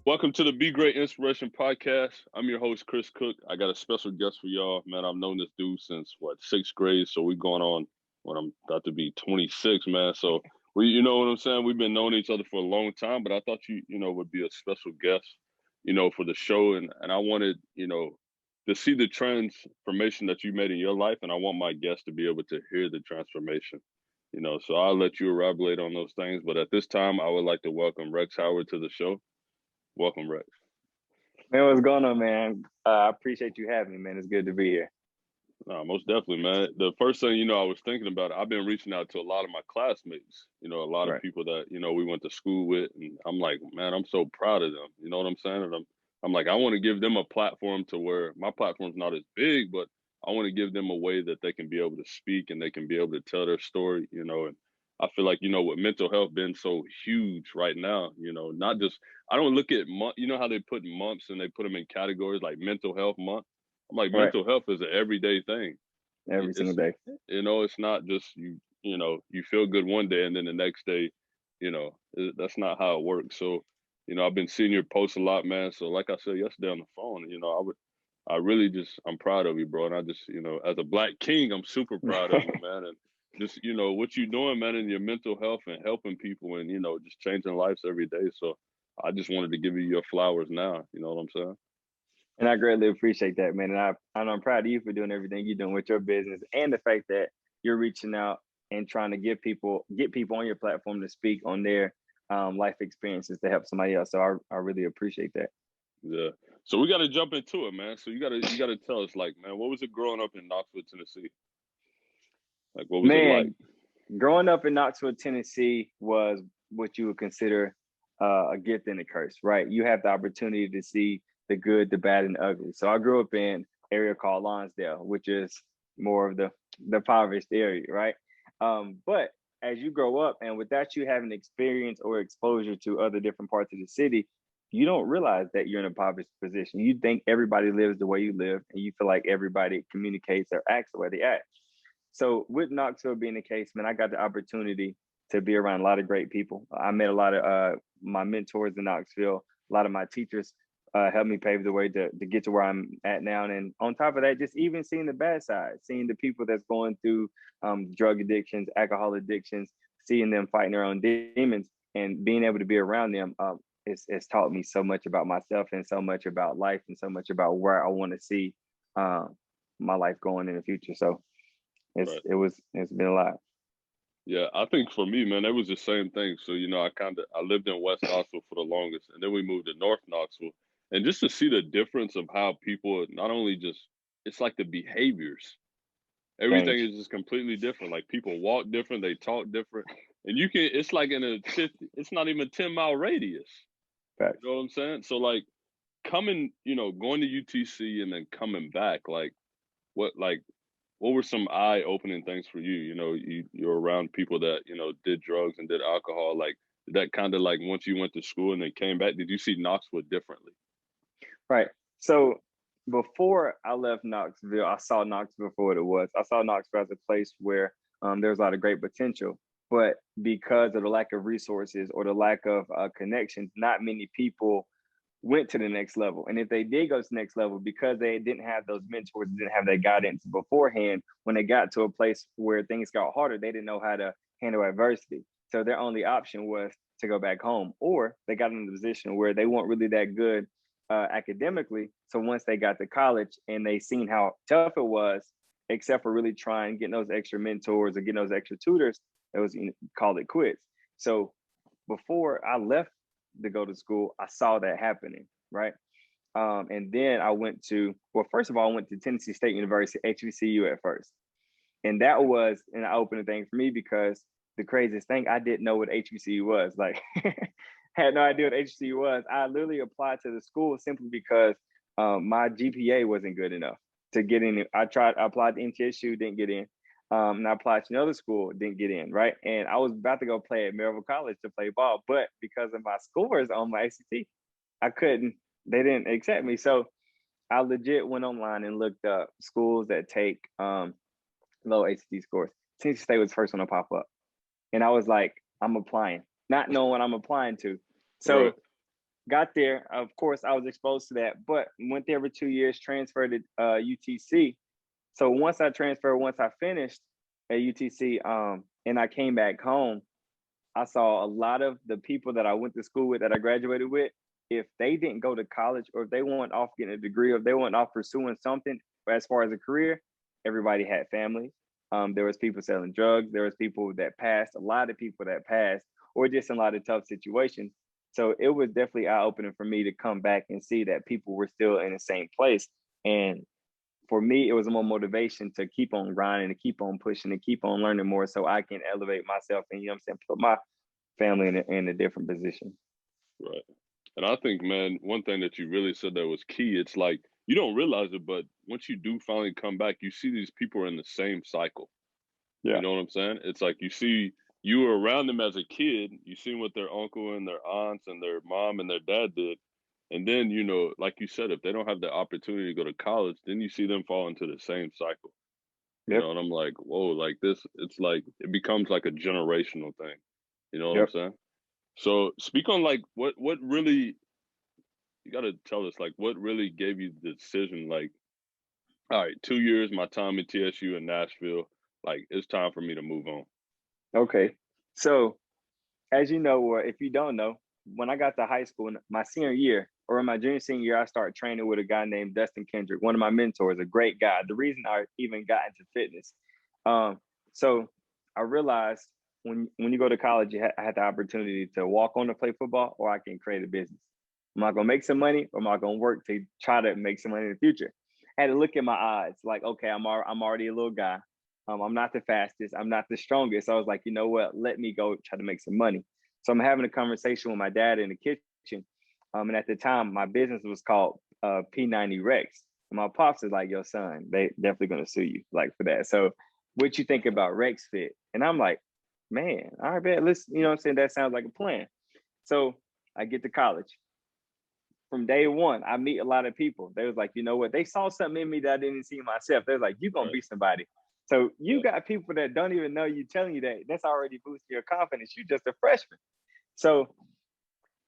Welcome to the Be Great Inspiration Podcast. I'm your host, Chris Cook. I got a special guest for y'all. Man, I've known this dude since, sixth grade? So we going on when I'm about to be 26, man. So you know what I'm saying? We've been knowing each other for a long time, but I thought you would be a special guest, for the show. And I wanted, to see the transformation that you made in your life. And I want my guests to be able to hear the transformation. So I'll let you elaborate on those things. But at this time, I would like to welcome Rex Howard to the show. Welcome, Rex. Man, what's going on, man? I appreciate you having me, man. It's good to be here. No, most definitely, man. The first thing, I was thinking about, I've been reaching out to a lot of my classmates, a lot of Right. people that, we went to school with. And I'm like, man, I'm so proud of them. You know what I'm saying? And I'm like, I want to give them a platform to where my platform's not as big, but I want to give them a way that they can be able to speak and they can be able to tell their story, and I feel like, with mental health being so huge right now, not just, I don't look at how they put months and they put them in categories like mental health month. I'm like, Right. mental health is an everyday thing. Every single day. It's not just you feel good one day and then the next day, that's not how it works. So, I've been seeing your posts a lot, man. So like I said yesterday on the phone, I'm proud of you, bro. And I just, as a Black king, I'm super proud of you, man. And just, what you're doing, man, in your mental health and helping people and, just changing lives every day. So I just wanted to give you your flowers now. You know what I'm saying? And I greatly appreciate that, man. And I'm proud of you for doing everything you're doing with your business and the fact that you're reaching out and trying to get people on your platform to speak on their life experiences to help somebody else. So I really appreciate that. Yeah. So we got to jump into it, man. So you got to tell us, like, man, what was it growing up in Knoxville, Tennessee? Like, what was it like? Growing up in Knoxville, Tennessee was what you would consider a gift and a curse, right? You have the opportunity to see the good, the bad, and the ugly. So I grew up in an area called Lonsdale, which is more of the impoverished area, right? But as you grow up and without you having experience or exposure to other different parts of the city, you don't realize that you're in a impoverished position. You think everybody lives the way you live, and you feel like everybody communicates or acts the way they act. So with Knoxville being the case, man, I got the opportunity to be around a lot of great people. I met a lot of my mentors in Knoxville. A lot of my teachers helped me pave the way to get to where I'm at now. And on top of that, just even seeing the bad side, seeing the people that's going through drug addictions, alcohol addictions, seeing them fighting their own demons and being able to be around them, it's taught me so much about myself and so much about life and so much about where I want to see my life going in the future. So it's been a lot. Yeah, I think for me, man, it was the same thing. So, I lived in West Knoxville for the longest, and then we moved to North Knoxville. And just to see the difference of how people not only just, it's like the behaviors, everything Change. is just completely different. Like people walk different, they talk different. And it's like in it's not even a 10-mile radius. Facts. You know what I'm saying? So like coming, going to UTC and then coming back, what were some eye-opening things for you? You're around people that, did drugs and did alcohol. Like, did that kind of like once you went to school and then came back, did you see Knoxville differently? Right. So before I left Knoxville, I saw Knoxville for what it was. I saw Knoxville as a place where there was a lot of great potential. But because of the lack of resources or the lack of connections, not many people went to the next level. And if they did go to the next level, because they didn't have those mentors, didn't have that guidance beforehand, when they got to a place where things got harder, they didn't know how to handle adversity. So their only option was to go back home, or they got in a position where they weren't really that good academically. So once they got to college and they seen how tough it was, except for really trying, getting those extra mentors or getting those extra tutors, it was called it quits. So before I left to go to school, I saw that happening, right? And then I went to, well, first of all, I went to Tennessee State University, HBCU at first. And that was an eye-opening thing for me because the craziest thing, I didn't know what HBCU was. Like, had no idea what HBCU was. I literally applied to the school simply because my GPA wasn't good enough to get in. I applied to MTSU, didn't get in. And I applied to another school, didn't get in, right? And I was about to go play at Maryville College to play ball, but because of my scores on my ACT, I couldn't, they didn't accept me. So I legit went online and looked up schools that take low ACT scores. Tennessee State was the first one to pop up. And I was like, I'm applying, not knowing what I'm applying to. So got there. Of course, I was exposed to that, but went there for 2 years, transferred to UTC. So once I finished at UTC, and I came back home, I saw a lot of the people that I went to school with, that I graduated with, if they didn't go to college, or if they weren't off getting a degree, or if they weren't off pursuing something as far as a career, everybody had families. There was people selling drugs. There was people that passed, a lot of people that passed, or just in a lot of tough situations. So it was definitely eye-opening for me to come back and see that people were still in the same place. And for me, it was more motivation to keep on grinding, to keep on pushing, to keep on learning more, so I can elevate myself and, put my family in a different position. Right. And I think, man, one thing that you really said that was key, it's like you don't realize it, but once you do finally come back, you see these people are in the same cycle. Yeah. You know what I'm saying? It's like you were around them as a kid, you seen what their uncle and their aunts and their mom and their dad did. And then, like you said, if they don't have the opportunity to go to college, then you see them fall into the same cycle. Yep. And I'm like, whoa, like this, it's like it becomes like a generational thing. You know what I'm Yep. saying? So speak on like what really, you gotta tell us like what really gave you the decision, like, all right, 2 years, my time at TSU in Nashville, like it's time for me to move on. Okay. So, as you know, or if you don't know, when I got to high school in my senior year, or in my junior senior year, I started training with a guy named Dustin Kendrick, one of my mentors, a great guy. The reason I even got into fitness. So I realized when you go to college, I had the opportunity to walk on to play football, or I can create a business. Am I gonna make some money, or am I gonna work to try to make some money in the future? I had to look at my odds, like, okay, I'm already a little guy. I'm not the fastest. I'm not the strongest. So I was like, you know what? Let me go try to make some money. So I'm having a conversation with my dad in the kitchen. And at the time, my business was called P90 Rex. And my pops is like, yo, son, they definitely gonna sue you like for that. So what you think about Rex Fit? And I'm like, man, all right, bet. Listen, you know what I'm saying? That sounds like a plan. So I get to college. From day one, I meet a lot of people. They was like, you know what? They saw something in me that I didn't see myself. They're like, you're gonna Right. be somebody. So you Yeah. got people that don't even know you telling you that. That's already boosting your confidence. You're just a freshman. So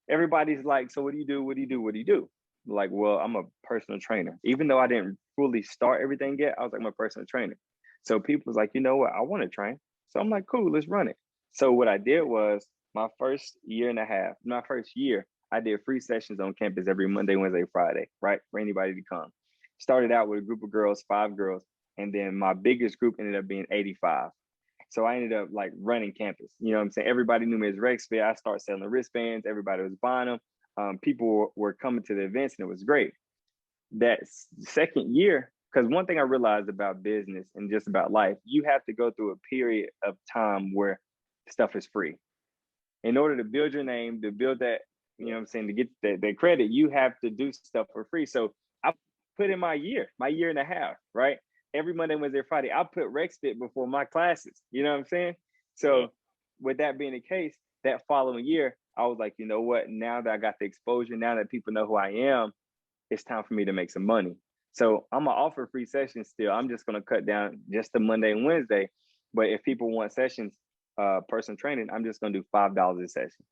everybody's like, so what do you do? What do you do? What do you do? Like, well, I'm a personal trainer. Even though I didn't fully start everything yet, I was like, I'm a personal trainer. So people was like, you know what? I want to train. So I'm like, cool, let's run it. So what I did was my first year and a half, my first year, I did free sessions on campus every Monday, Wednesday, Friday, right? For anybody to come. Started out with a group of girls, 5 girls, and then my biggest group ended up being 85. So I ended up like running campus. You know what I'm saying? Everybody knew me as Rex Fit. I started selling the wristbands. Everybody was buying them. People were coming to the events, and it was great. That second year, because one thing I realized about business and just about life, you have to go through a period of time where stuff is free. In order to build your name, to build that, you know what I'm saying, to get that credit, you have to do stuff for free. So I put in my year and a half, right? Every Monday, Wednesday, Friday, I put RexFit before my classes. You know what I'm saying? Yeah. So with that being the case, that following year, I was like, you know what? Now that I got the exposure, now that people know who I am, it's time for me to make some money. So I'm gonna offer free sessions still. I'm just gonna cut down just the Monday and Wednesday. But if people want sessions, personal training, I'm just gonna do $5 a session.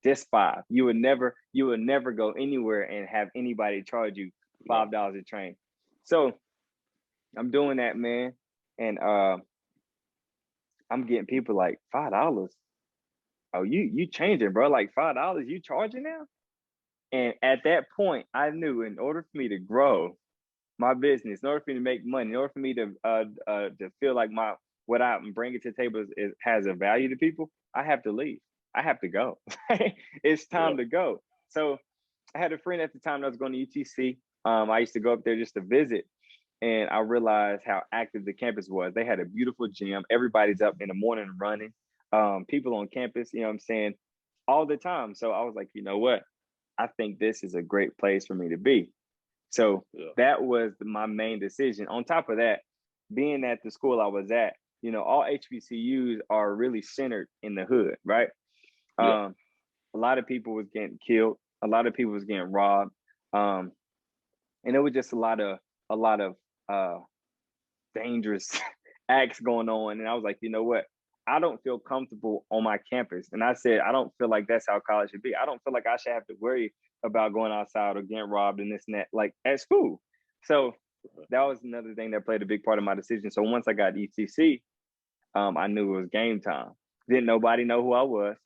Just five. You would never go anywhere and have anybody charge you No. $5 a train. So I'm doing that, man. And I'm getting people like $5. Oh, you changing, bro. Like $5, you charging now? And at that point, I knew in order for me to grow my business, in order for me to make money, in order for me to feel like my what I'm bringing to the table has a value to people, I have to leave. I have to go. It's Yeah. time to go. So I had a friend at the time that was going to UTC. I used to go up there just to visit, and I realized how active the campus was. They had a beautiful gym. Everybody's up in the morning running. People on campus, you know what I'm saying, all the time. So I was like, you know what? I think this is a great place for me to be. So Yeah. that was my main decision. On top of that, being at the school I was at, all HBCUs are really centered in the hood, right? Yeah. A lot of people was getting killed. A lot of people was getting robbed. Um, and it was just a lot of dangerous acts going on. And I was like, you know what? I don't feel comfortable on my campus. And I said, I don't feel like that's how college should be. I don't feel like I should have to worry about going outside or getting robbed and this and that, like at school. So that was another thing that played a big part of my decision. So once I got ETC, I knew it was game time. Didn't nobody know who I was,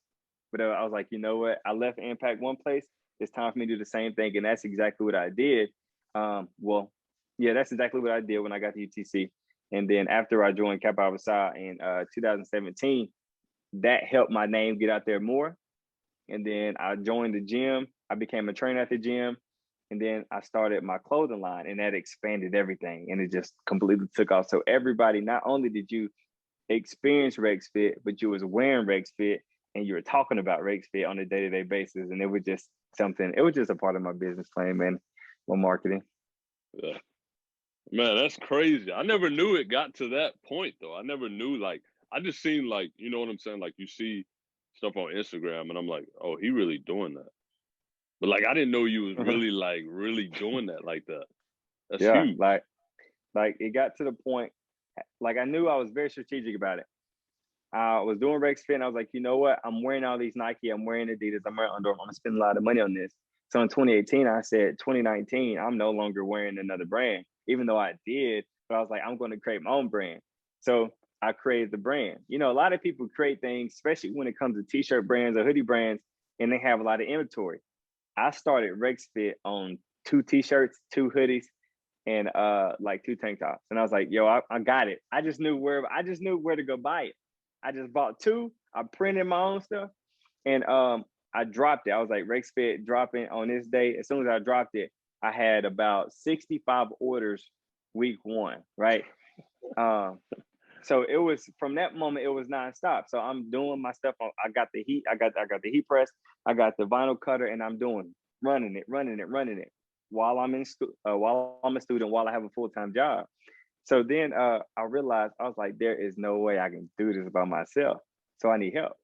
but I was like, you know what? I left Impact one place. It's time for me to do the same thing, and that's exactly what I did. Well, yeah, that's exactly what I did when I got to UTC. And then after I joined Kappa Alpha Psi in 2017, that helped my name get out there more. And then I joined the gym. I became a trainer at the gym. And then I started my clothing line, and that expanded everything. And it just completely took off. So everybody, not only did you experience Rex Fit, but you was wearing Rex Fit and you were talking about Rex Fit on a day-to-day basis. And it was just something, it was just a part of my business plan, man, my marketing. Yeah. Man, that's crazy. I never knew it got to that point though. I never knew, like, I just seen, like, you know what I'm saying? Like, you see stuff on Instagram and I'm like, oh, he really doing that. But like, I didn't know you was really like really doing that like that. That's Yeah, huge. like it got to the point, like I knew I was very strategic about it. I was doing Rex Fit and I was like, you know what? I'm wearing all these Nike, I'm wearing Adidas, I'm wearing Under Armour. I'm gonna spend a lot of money on this. So in 2018, I said 2019, I'm no longer wearing another brand, even though I did, but I was like, I'm going to create my own brand. So I created the brand. You know, a lot of people create things, especially when it comes to t-shirt brands or hoodie brands, and they have a lot of inventory. I started Rex Fit on 2 t-shirts, 2 hoodies, and like 2 tank tops. And I was like, yo, I got it. I just knew where to go buy it. I just bought 2. I printed my own stuff, and I dropped it. I was like, Rex Fit dropping on this day. As soon as I dropped it, I had about 65 orders week 1, right? So it was, from that moment, it was nonstop. So I'm doing my stuff. I got the heat. I got the heat press. I got the vinyl cutter, and I'm running it while I'm in while I'm a student, while I have a full-time job. So then I realized, I was like, there is no way I can do this by myself. So I need help.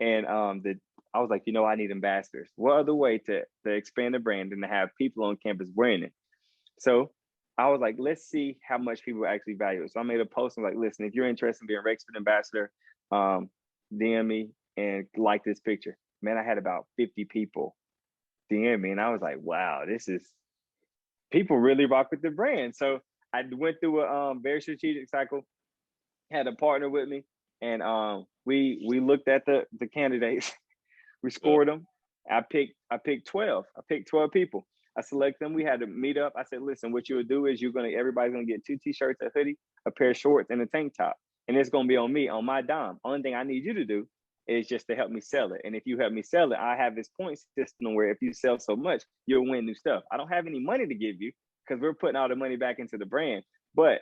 And I was like, you know, I need ambassadors. What other way to expand the brand than to have people on campus wearing it? So I was like, let's see how much people actually value it. So I made a post and like, listen, if you're interested in being a Rexford ambassador, DM me and like this picture. Man, I had about 50 people DM me, and I was like, wow, this is, people really rock with the brand. So I went through a very strategic cycle, had a partner with me, and we looked at the candidates. We scored them. I picked 12. I picked 12 people. I select them. We had to meet up. I said, listen, what you would do is everybody's gonna get 2 t-shirts, a hoodie, a pair of shorts, and a tank top. And it's gonna be on me, on my dime. Only thing I need you to do is just to help me sell it. And if you help me sell it, I have this point system where if you sell so much, you'll win new stuff. I don't have any money to give you because we're putting all the money back into the brand. But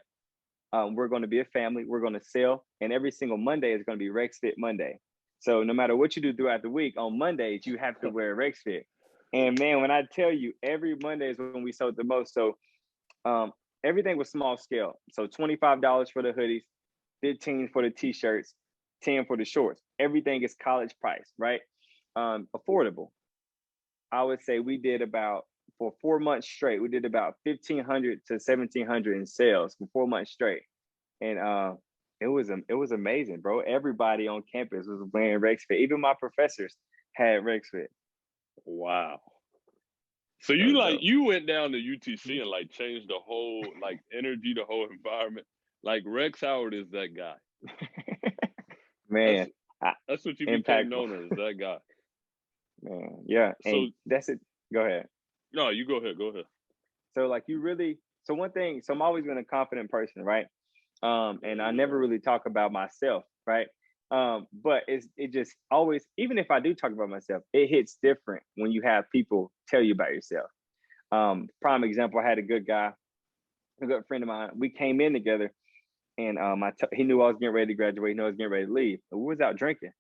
we're going to be a family. We're going to sell. And every single Monday is going to be Rex Fit Monday. So no matter what you do throughout the week, on Mondays, you have to wear Rex Fit. And man, when I tell you, every Monday is when we sold the most. So everything was small scale. So $25 for the hoodies, 15 for the t-shirts, 10 for the shorts. Everything is college price, right? Affordable. I would say we did about, for 4 months straight, we did about 1,500 to 1,700 in sales for 4 months straight. And it was amazing, bro. Everybody on campus was wearing Rex Fit. Even my professors had Rex Fit. Wow. So you went down to UTC and like changed the whole like energy, the whole environment. Like Rex Howard is that guy. Man, that's what you became known as, that guy. Man, yeah. So that's it. Go ahead. No, you go ahead. So like so one thing, so I'm always been a confident person, right? And I never really talk about myself, right? But it just always, even if I do talk about myself, it hits different when you have people tell you about yourself. Prime example, I had a good friend of mine. We came in together, and he knew I was getting ready to graduate, he knew I was getting ready to leave. But we was out drinking.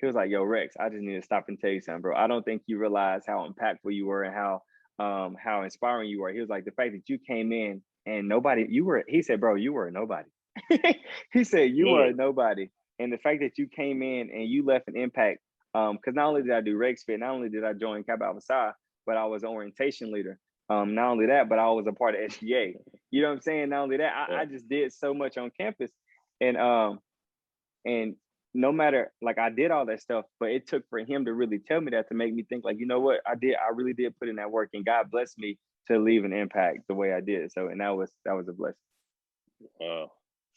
He was like, yo, Rex, I just need to stop and tell you something, bro. I don't think you realize how impactful you were and how inspiring you were. He was like, the fact that you came in and he said, bro, you were a nobody. He said, you were a nobody. And the fact that you came in and you left an impact, because not only did I do Rex Fit, not only did I join Kappa Alpha Psi, but I was an orientation leader. Not only that, but I was a part of SGA. You know what I'm saying? Not only that, I just did so much on campus. And no matter, like, I did all that stuff, but it took for him to really tell me that, to make me think like, you know what, I really did put in that work, and God blessed me to leave an impact the way I did. So, and that was a blessing. Wow,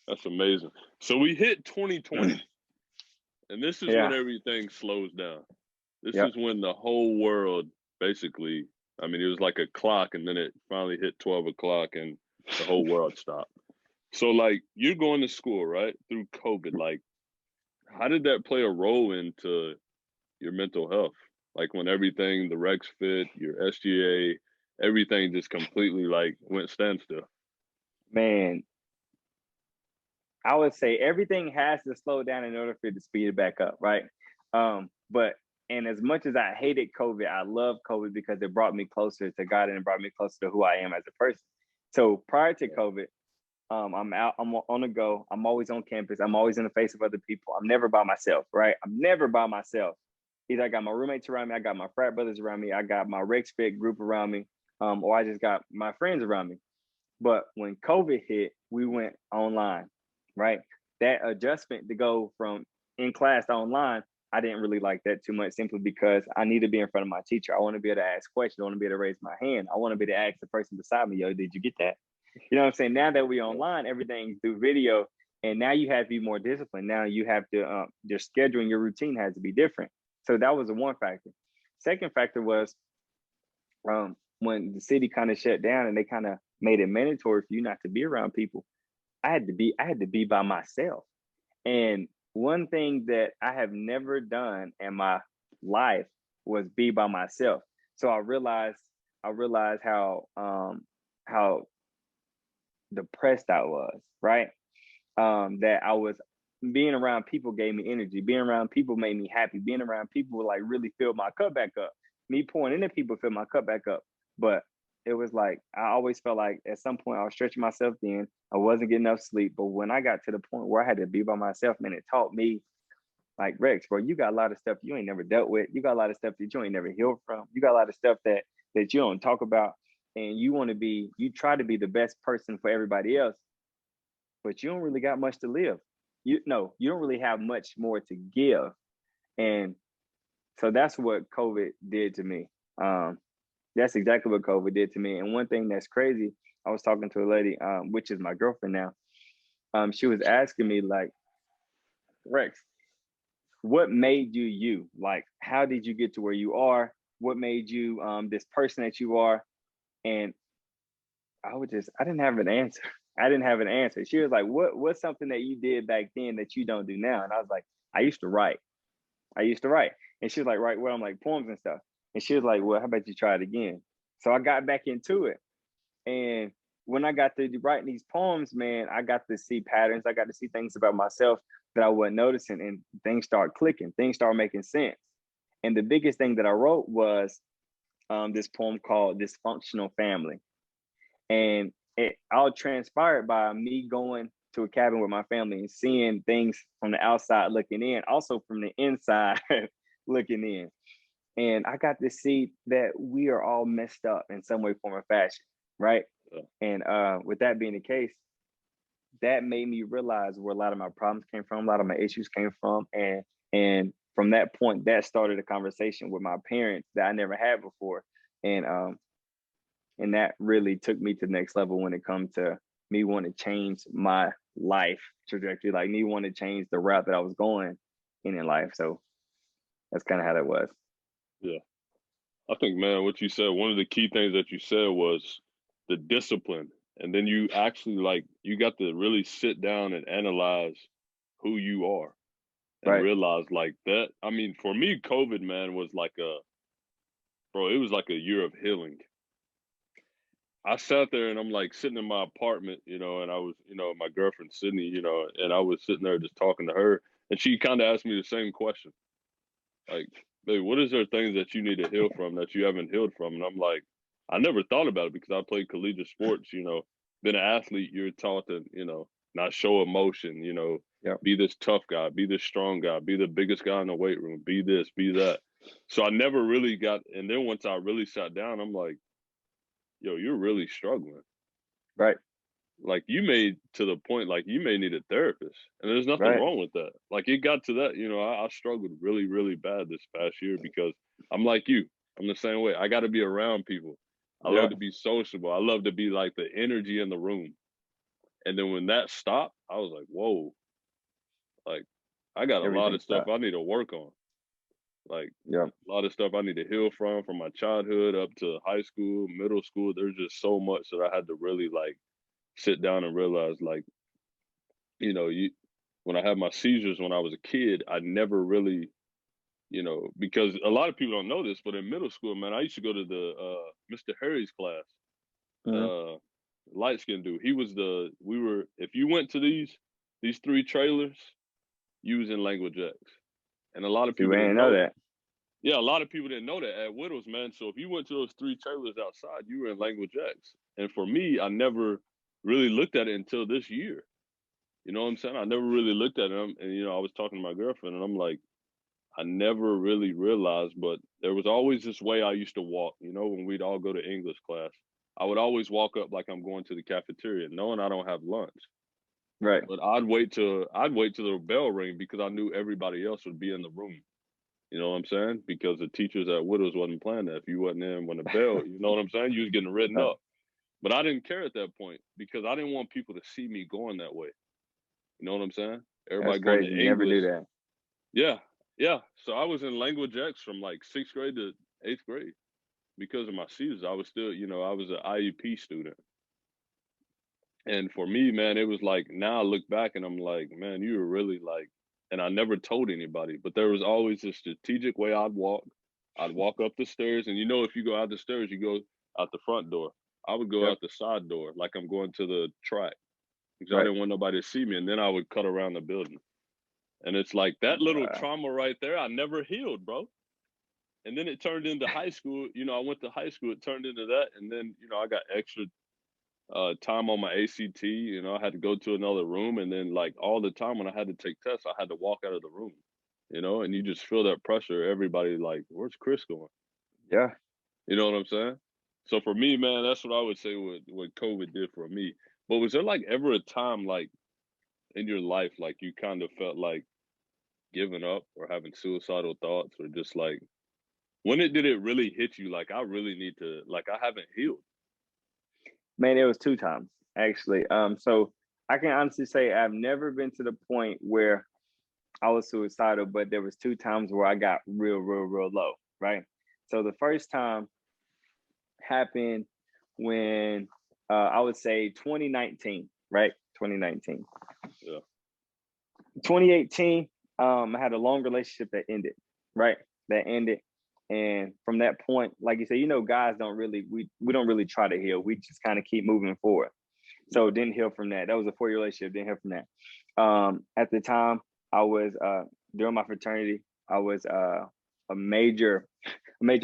that's amazing. So we hit 2020, and this is when Yeah. everything slows down. This Yep. is when the whole world basically, I mean, it was like a clock, and then it finally hit 12 o'clock, and the whole world stopped. So, like, you're going to school, right, through COVID. Like, how did that play a role into your mental health? Like, when everything, the Rex fit, your SGA, everything just completely, like, went standstill. Man, I would say everything has to slow down in order for it to speed it back up, right? But and as much as I hated COVID, I love COVID because it brought me closer to God, and it brought me closer to who I am as a person. So prior to COVID, I'm out, I'm on the go, I'm always on campus, I'm always in the face of other people. I'm never by myself, right? I'm never by myself. Either I got my roommates around me, I got my frat brothers around me, I got my Rex Fit group around me, or I just got my friends around me. But when COVID hit, we went online, right? That adjustment to go from in class to online, I didn't really like that too much, simply because I need to be in front of my teacher. I want to be able to ask questions. I want to be able to raise my hand. I want to be able to ask the person beside me, yo, did you get that? You know what I'm saying? Now that we're online, everything's through video, and now you have to be more disciplined. Now you have to, your scheduling, your routine has to be different. So that was the one factor. Second factor was, when the city kind of shut down and they kind of made it mandatory for you not to be around people. I had to be by myself. And one thing that I have never done in my life was be by myself. So I realized how depressed I was, right? That I was, being around people gave me energy. Being around people made me happy. Being around people like really filled my cup back up. Me pouring into people filled my cup back up. But it was like I always felt like at some point I was stretching myself thin. I wasn't getting enough sleep. But when I got to the point where I had to be by myself, man, it taught me like, Rex, bro, you got a lot of stuff you ain't never dealt with. You got a lot of stuff that you ain't never healed from. You got a lot of stuff that you don't talk about. And you try to be the best person for everybody else, but you don't really got much to live. You don't really have much more to give. And so that's what COVID did to me. That's exactly what COVID did to me. And one thing that's crazy, I was talking to a lady, which is my girlfriend now. She was asking me like, Rex, what made you you? Like, how did you get to where you are? What made you this person that you are? And I didn't have an answer. I didn't have an answer. She was like, what's something that you did back then that you don't do now? And I was like, I used to write. I used to write. And she was like, write well, I'm like poems and stuff. And she was like, well, how about you try it again? So I got back into it. And when I got to writing these poems, man, I got to see patterns. I got to see things about myself that I wasn't noticing, and things started clicking. Things started making sense. And the biggest thing that I wrote was this poem called Dysfunctional Family. And it all transpired by me going to a cabin with my family and seeing things from the outside looking in, also from the inside looking in. And I got to see that we are all messed up in some way, form, or fashion, right? And with that being the case, that made me realize where a lot of my problems came from, a lot of my issues came from, and from that point, that started a conversation with my parents that I never had before, and that really took me to the next level when it comes to me wanting to change my life trajectory, like me wanting to change the route that I was going in life. So that's kind of how that was. Yeah. I think, man, what you said, one of the key things that you said was the discipline. And then you actually, like, you got to really sit down and analyze who you are and Right. realize, like, that. I mean, for me, COVID, man, was like it was like a year of healing. I sat there and I'm like sitting in my apartment, and I was, my girlfriend, Sydney, and I was sitting there just talking to her. And she kind of asked me the same question. Like, babe, what is there things that you need to heal from that you haven't healed from? And I'm like, I never thought about it because I played collegiate sports, been an athlete, you're taught to, not show emotion, Yep. be this tough guy, be this strong guy, be the biggest guy in the weight room, be this, be that. So I never really and then once I really sat down, I'm like, yo, you're really struggling. Right. like you made to the point like you may need a therapist, and there's nothing Right. wrong with that. Like it got to that, I struggled really, really bad this past year because I'm like you. I'm the same way. I got to be around people. I love Yeah. to be sociable. I love to be like the energy in the room. And then when that stopped, I was like, whoa, like I got a lot Everything of stuff stopped. I need to work on. Like Yeah. a lot of stuff I need to heal from my childhood up to high school, middle school. There's just so much that I had to really like sit down and realize like, you when I had my seizures when I was a kid, I never really, because a lot of people don't know this, but in middle school, man, I used to go to the Mr. Harry's class, Mm-hmm. light skinned dude. If you went to these three trailers, you was in language X. And a lot of See, people we didn't ain't know know that. that. Yeah, a lot of people didn't know that at Widows, man. So if you went to those three trailers outside, you were in language X. And for me, I never really looked at it until this year. You know what I'm saying? I never really looked at them. And, I was talking to my girlfriend and I'm like, I never really realized, but there was always this way I used to walk, when we'd all go to English class. I would always walk up like I'm going to the cafeteria, knowing I don't have lunch. Right. But I'd wait till the bell ring because I knew everybody else would be in the room. You know what I'm saying? Because the teachers at Widows wasn't playing that. If you wasn't in when the bell, you know what I'm saying? You was getting written Right. up. But I didn't care at that point because I didn't want people to see me going that way. You know what I'm saying? That's Everybody going crazy. to Never knew English. that. Yeah, yeah. So I was in language X from like sixth grade to eighth grade because of my seizures. I was still, I was an IEP student. And for me, man, it was like now I look back and I'm like, man, you were really like, and I never told anybody, but there was always a strategic way I'd walk. I'd walk up the stairs, and if you go out the stairs, you go out the front door. I would go Yep. out the side door like I'm going to the track because I Right. didn't want nobody to see me, and then I would cut around the building. And it's like that little Wow. trauma right there, I never healed, bro. And then it turned into high school. I went to high school, it turned into that, and then I got extra time on my ACT. I had to go to another room, and then like all the time when I had to take tests, I had to walk out of the room. And you just feel that pressure. Everybody like, where's Chris going? Yeah. You know what I'm saying? So for me, man, that's what I would say what COVID did for me. But was there like ever a time like in your life like you kind of felt like giving up or having suicidal thoughts or just like did it really hit you? Like I really need to like I haven't healed. Man, it was 2 times actually. So I can honestly say I've never been to the point where I was suicidal, but there was 2 times where I got real, real, real low. Right. So the first time happened when I would say 2019. Right. 2019. Yeah. 2018. I had a long relationship that ended. Right. That ended. And from that point, like you said, guys don't really we don't really try to heal. We just kind of keep moving forward. So didn't heal from that. That was a 4-year relationship. Didn't heal from that. At the time, I was during my fraternity. I was a major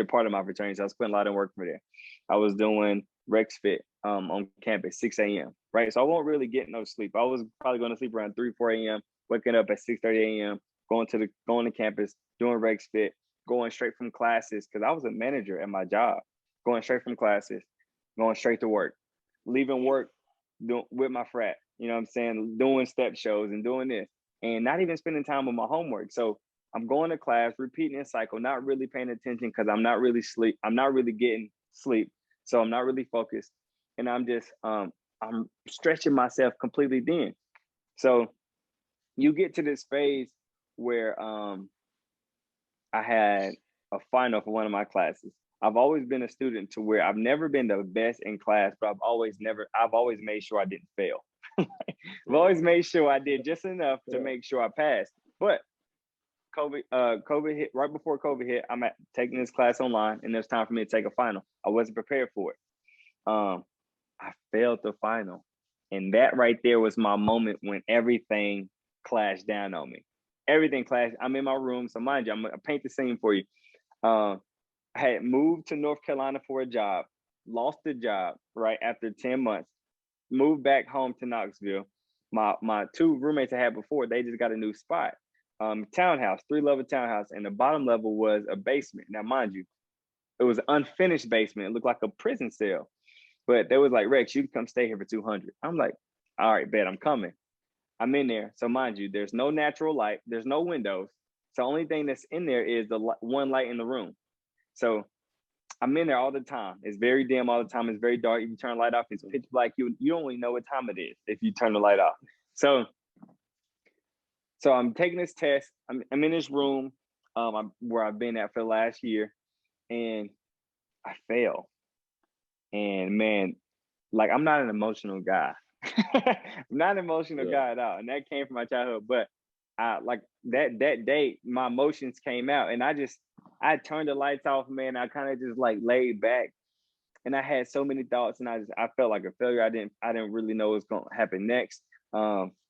part of my fraternity. So I was putting a lot of work for there. I was doing Rex Fit on campus, 6 a.m. Right. So I won't really get no sleep. I was probably going to sleep around 3, 4 a.m., waking up at 6:30 a.m., going to campus, doing Rex Fit, going straight from classes because I was a manager at my job, going straight from classes, going straight to work, leaving work with my frat, you know what I'm saying, doing step shows and doing this and not even spending time with my homework. So I'm going to class, repeating this cycle, not really paying attention because I'm not really getting sleep. So I'm not really focused. And I'm just I'm stretching myself completely thin. So you get to this phase where I had a final for one of my classes. I've always been a student to where I've never been the best in class, but I've always made sure I didn't fail. I've Right. always made sure I did just enough to make sure I passed. But COVID hit right before COVID hit. I'm taking this class online, and there's time for me to take a final. I wasn't prepared for it. I failed the final, and that right there was my moment when everything clashed down on me. Everything clashed. I'm in my room, so mind you, I'm gonna paint the scene for you. I had moved to North Carolina for a job, lost the job right after 10 months, moved back home to Knoxville. My 2 roommates I had before, they just got a new spot. Townhouse, 3-level townhouse, and the bottom level was a basement. Now, mind you, it was an unfinished basement. It looked like a prison cell. But they was like, Rex, you can come stay here for 200. I'm like, all right, bet, I'm coming. I'm in there. So mind you, there's no natural light. There's no windows. So the only thing that's in there is the one light in the room. So I'm in there all the time. It's very dim all the time. It's very dark. If you turn the light off, it's pitch black. You don't even know what time it is if you turn the light off. So I'm taking this test. I'm in this room where I've been at for the last year, and I fail. And man, like I'm not an emotional guy. I'm not an emotional guy at all. And that came from my childhood. But I like that day, my emotions came out, and I turned the lights off, man. I kind of just like laid back, and I had so many thoughts, and I felt like a failure. I didn't really know what's going to happen next.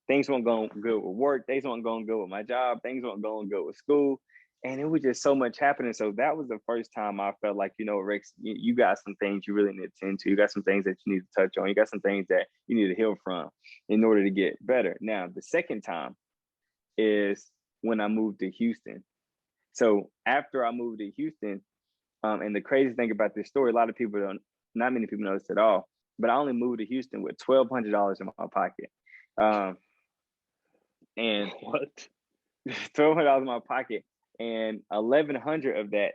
Things weren't going good with work. Things weren't going good with my job. Things weren't going good with school. And it was just so much happening. So that was the first time I felt like, Rex, you got some things you really need to tend to. You got some things that you need to touch on. You got some things that you need to heal from in order to get better. Now, the second time is when I moved to Houston. So after I moved to Houston, and the crazy thing about this story, not many people know this at all, but I only moved to Houston with $1,200 in my pocket. And what? $1,200 in my pocket, and 1,100 of that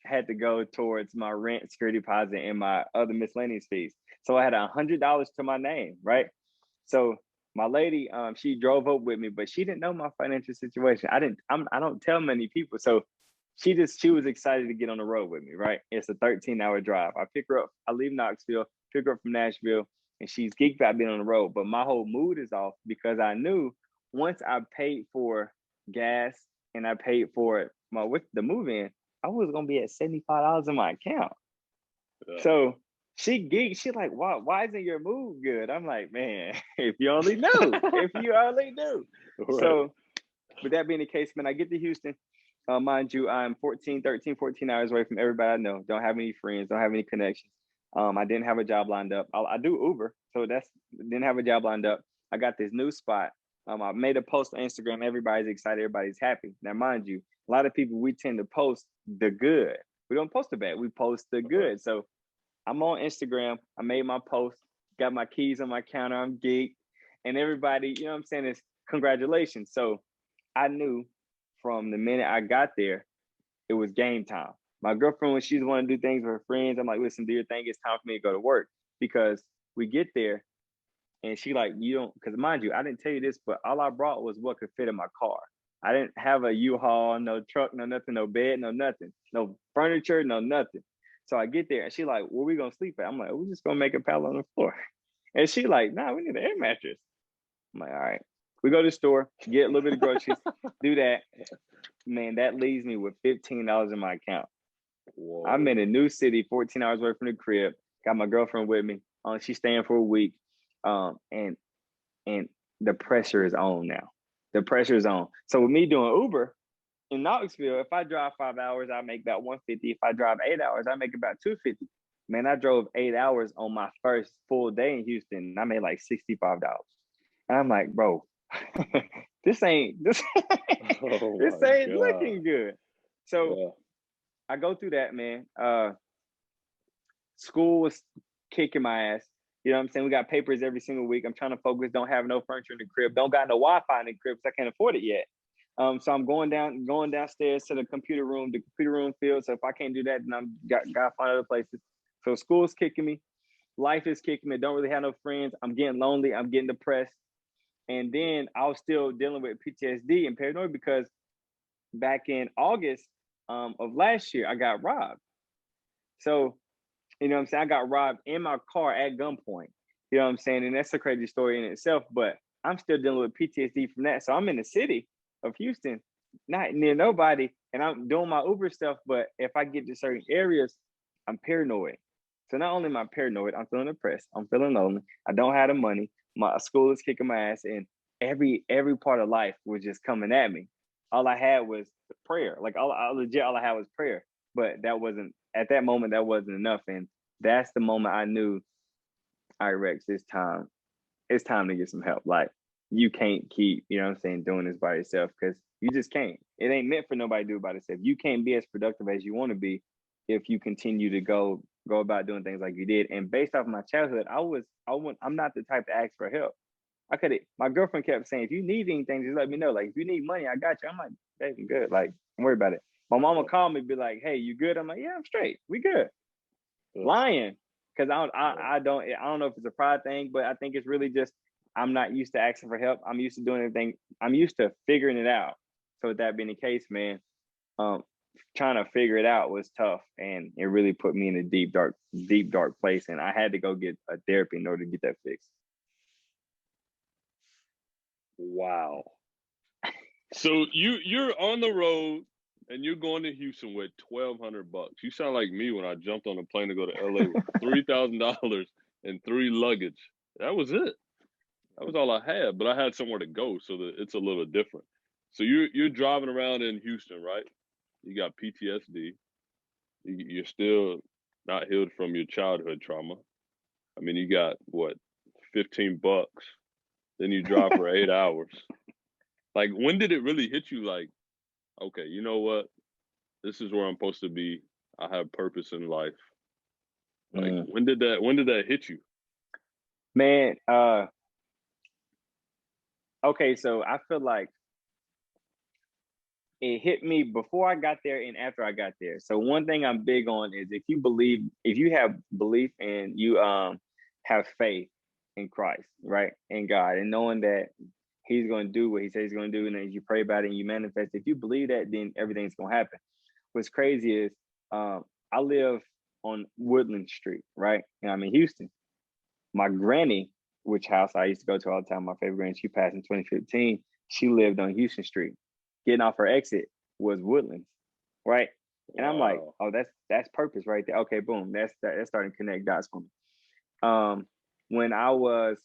had to go towards my rent, security deposit, and my other miscellaneous fees. So I had $100 to my name, right? So my lady, she drove up with me, but she didn't know my financial situation. I don't tell many people. So she was excited to get on the road with me, right? It's a 13-hour drive. I pick her up. I leave Knoxville, pick her up from Nashville, and she's geeked about being on the road. But my whole mood is off because I knew once I paid for gas and I paid for the move-in, I was gonna be at $75 in my account. Yeah. So she geeked. She like, why isn't your move good? I'm like, man, if you only knew, if you only knew. Right. So with that being the case, man, I get to Houston. Mind you, I'm 14 hours away from everybody I know. Don't have any friends, don't have any connections. I didn't have a job lined up. I do Uber, so didn't have a job lined up. I got this new spot. I made a post on Instagram. Everybody's excited. Everybody's happy. Now, mind you, a lot of people, we tend to post the good. We don't post the bad. We post the good. So I'm on Instagram. I made my post, got my keys on my counter. I'm geeked. And everybody, you know what I'm saying, is congratulations. So I knew from the minute I got there, it was game time. My girlfriend, when she's wanting to do things with her friends, I'm like, listen, do your thing. It's time for me to go to work. Because we get there, and she like, you don't, because mind you, I didn't tell you this, but all I brought was what could fit in my car. I didn't have a U-Haul, no truck, no nothing, no bed, no nothing, no furniture, no nothing. So I get there, and she like, where we gonna sleep at? I'm like, we're just gonna make a pallet on the floor. And she like, nah, we need an air mattress. I'm like, all right. We go to the store, get a little bit of groceries, do that. Man, that leaves me with $15 in my account. Whoa. I'm in a new city, 14 hours away from the crib. Got my girlfriend with me. She's staying for a week. And the pressure is on now. The pressure is on. So with me doing Uber in Knoxville, if I drive 5 hours, I make about $150. If I drive 8 hours, I make about $250. Man, I drove 8 hours on my first full day in Houston, and I made like $65. And I'm like, bro, this ain't looking good. So I go through that, man. School was kicking my ass. You know what I'm saying? We got papers every single week. I'm trying to focus. Don't have no furniture in the crib. Don't got no Wi-Fi in the crib because I can't afford it yet. So I'm going downstairs to the computer room. The computer room filled. So if I can't do that, then I'm got to find other places. So school's kicking me. Life is kicking me. Don't really have no friends. I'm getting lonely. I'm getting depressed. And then I was still dealing with PTSD and paranoia because back in August of last year, I got robbed. So, you know what I'm saying? I got robbed in my car at gunpoint. You know what I'm saying? And that's a crazy story in itself, but I'm still dealing with PTSD from that. So I'm in the city of Houston, not near nobody, and I'm doing my Uber stuff, but if I get to certain areas, I'm paranoid. So not only am I paranoid, I'm feeling depressed, I'm feeling lonely, I don't have the money, my school is kicking my ass, and every part of life was just coming at me. All I had was prayer. Like all I had was prayer. But that wasn't, at that moment, that wasn't enough. And that's the moment I knew, all right, Rex, it's time to get some help. Like, you can't keep, you know what I'm saying, doing this by yourself, because you just can't. It ain't meant for nobody to do it by themselves. You can't be as productive as you want to be if you continue to go go about doing things like you did. And based off my childhood, I'm not the type to ask for help. My girlfriend kept saying, if you need anything, just let me know. Like, if you need money, I got you. I'm like, babe, I'm good. Like, don't worry about it. My mama called me, be like, hey, you good? I'm like, yeah, I'm straight. We good. Lying. Cause I don't know if it's a pride thing, but I think it's really just, I'm not used to asking for help. I'm used to doing everything. I'm used to figuring it out. So with that being the case, man, trying to figure it out was tough, and it really put me in a deep dark place, and I had to go get a therapy in order to get that fixed. Wow. So you're on the road and you're going to Houston with $1,200. You sound like me when I jumped on a plane to go to LA with $3,000 and 3 luggage. That was it. That was all I had, but I had somewhere to go, so that it's a little different. So you're driving around in Houston, right? You got PTSD. You're still not healed from your childhood trauma. I mean, you got what, $15? Then you drive for 8 hours. Like, when did it really hit you? Like, okay, you know what? This is where I'm supposed to be. I have purpose in life. Like, when did that hit you? Man, okay, so I feel like it hit me before I got there and after I got there. So one thing I'm big on is if you have belief and you have faith in Christ, right? In God, and knowing that he's going to do what he says he's going to do, and then you pray about it and you manifest. If you believe that, then everything's going to happen. What's crazy is I live on Woodland Street, right? And I'm in Houston. My granny, which house I used to go to all the time, my favorite granny, she passed in 2015. She lived on Houston Street. Getting off her exit was Woodlands, right? And I'm like, oh, that's purpose right there. Okay, boom, that's starting to connect dots for me. When I was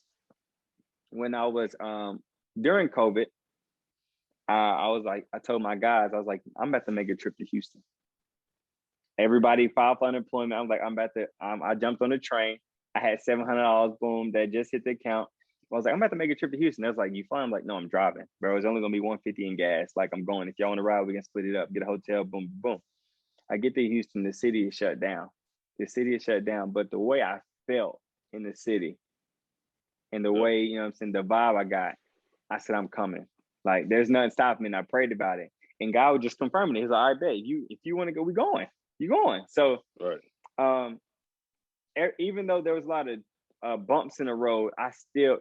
during COVID, I was like, I told my guys, I was like, I'm about to make a trip to Houston. Everybody filed for unemployment. I was like, I jumped on the train. I had $700, boom, that just hit the account. I was like, I'm about to make a trip to Houston. They was like, you flying? I'm like, no, I'm driving. Bro, it's only gonna be $150 in gas. Like, I'm going. If y'all want to ride, we can split it up, get a hotel, boom, boom. I get to Houston, the city is shut down. But the way I felt in the city and the way, you know what I'm saying, the vibe I got, I said, I'm coming. Like, there's nothing stopping me. And I prayed about it. And God was just confirming it. He's like, all right, babe, if you want to go, we going. You going. So even though there was a lot of bumps in the road,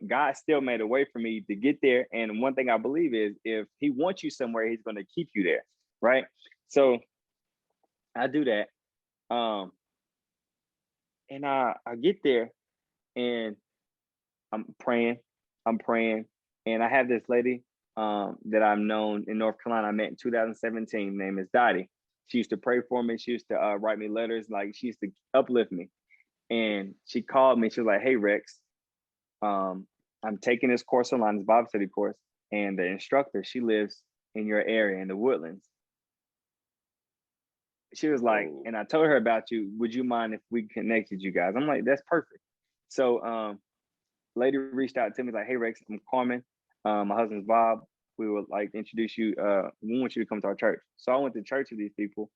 God still made a way for me to get there. And one thing I believe is, if he wants you somewhere, he's going to keep you there, right? So I do that, and I get there, and I'm praying, and I have this lady that I've known in North Carolina. I met in 2017. Name is Dottie. She used to pray for me. She used to write me letters. Like, she used to uplift me. And she called me. She was like, hey, Rex, I'm taking this course online, this Bible study course. And the instructor, she lives in your area in the Woodlands. She was like, and I told her about you. Would you mind if we connected you guys? I'm like, that's perfect. So lady reached out to me like, hey, Rex, I'm Carmen. My husband's Bob. We would like to introduce you. We want you to come to our church. So I went to church with these people.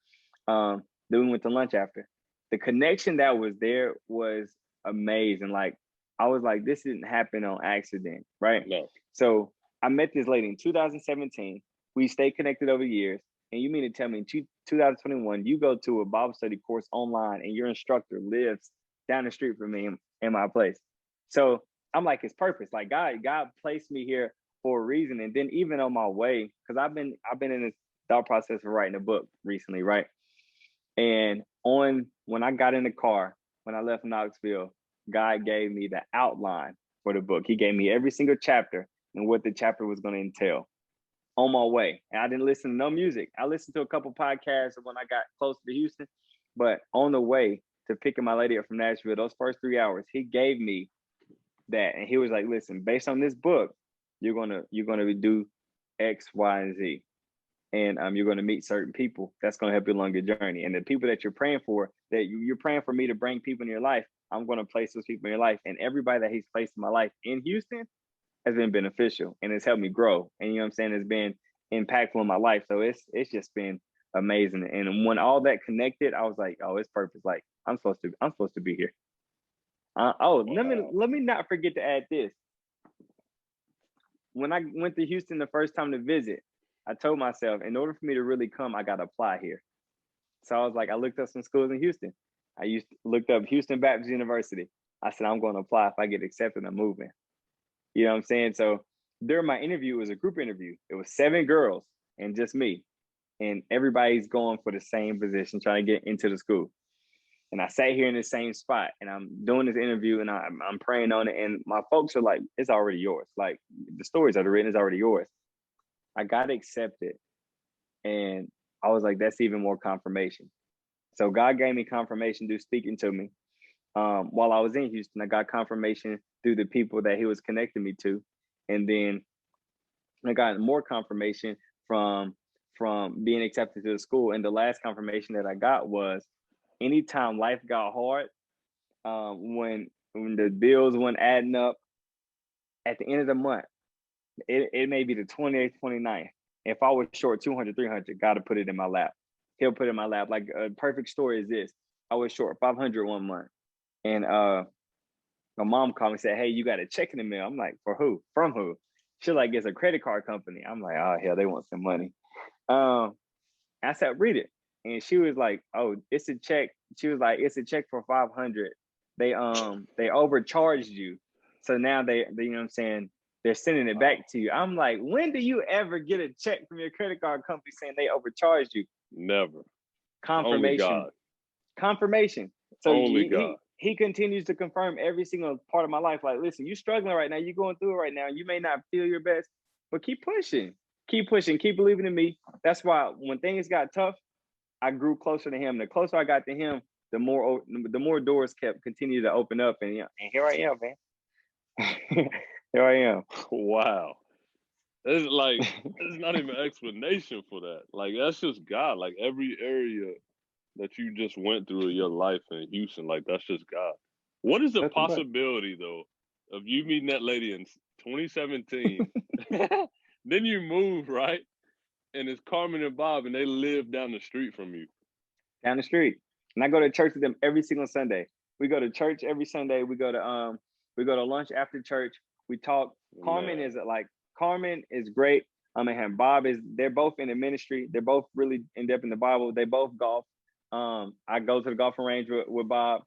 Then we went to lunch after. The connection that was there was amazing. Like, I was like, this didn't happen on accident, right? No. So I met this lady in 2017. We stayed connected over years. And you mean to tell me in 2021, you go to a Bible study course online and your instructor lives down the street from me in my place. So I'm like, it's purpose. Like, God placed me here for a reason. And then even on my way, because I've been in this thought process of writing a book recently, right? And when I got in the car, when I left Knoxville, God gave me the outline for the book. He gave me every single chapter and what the chapter was going to entail on my way. And I didn't listen to no music. I listened to a couple podcasts when I got closer to Houston, but on the way to picking my lady up from Nashville, those first 3 hours, he gave me that. And he was like, listen, based on this book, you're gonna do X, Y, and Z. And you're going to meet certain people that's going to help you along your journey. And the people that you're praying for, that you're praying for me to bring people in your life, I'm going to place those people in your life. And everybody that he's placed in my life in Houston has been beneficial, and it's helped me grow. And you know what I'm saying? It's been impactful in my life. So it's just been amazing. And when all that connected, I was like, oh, it's purpose. Like I'm supposed to be here. Wow. Let me not forget to add this. When I went to Houston the first time to visit, I told myself, in order for me to really come, I got to apply here. So I was like, I looked up some schools in Houston. Looked up Houston Baptist University. I said, I'm going to apply. If I get accepted, I'm moving. You know what I'm saying? So during my interview, it was a group interview. It was 7 girls and just me. And everybody's going for the same position, trying to get into the school. And I sat here in the same spot and I'm doing this interview and I'm praying on it. And my folks are like, it's already yours. Like the stories that are written is already yours. I got accepted. And I was like, that's even more confirmation. So God gave me confirmation through speaking to me. While I was in Houston, I got confirmation through the people that he was connecting me to. And then I got more confirmation from being accepted to the school. And the last confirmation that I got was anytime life got hard, when the bills weren't adding up, at the end of the month, it may be the 28th, 29th. If I was short 200, 300, God to put it in my lap. He'll put it in my lap. Like a perfect story is this. I was short 500 one month. And my mom called me and said, hey, you got a check in the mail. I'm like, for who? From who? She's like, it's a credit card company. I'm like, oh, hell, they want some money. I said, read it. And she was like, oh, it's a check. She was like, it's a check for 500. They overcharged you. So now they you know what I'm saying, they're sending it back to you. I'm like, when do you ever get a check from your credit card company saying they overcharged you? Never. Only Confirmation. God. Confirmation. So Only God. he continues to confirm every single part of my life. Like, listen, you're struggling right now. You're going through it right now. You may not feel your best, but keep pushing. Keep pushing. Keep believing in me. That's why when things got tough, I grew closer to him. The closer I got to him, the more doors kept continue to open up. And here I am, man. Here I am. Wow. It's like, there's not even an explanation for that. Like, that's just God. Like, every area that you just went through in your life in Houston, like, that's just God. What is the Nothing but. possibility, though, of you meeting that lady in 2017? Then you move, right? And it's Carmen and Bob, and they live down the street from you. Down the street. And I go to church with them every single Sunday. We go to church every Sunday. We go to lunch after church. We talk. Carmen is great. And they're both in the ministry. They're both really in depth in the Bible. They both golf. I go to the golfing range with Bob.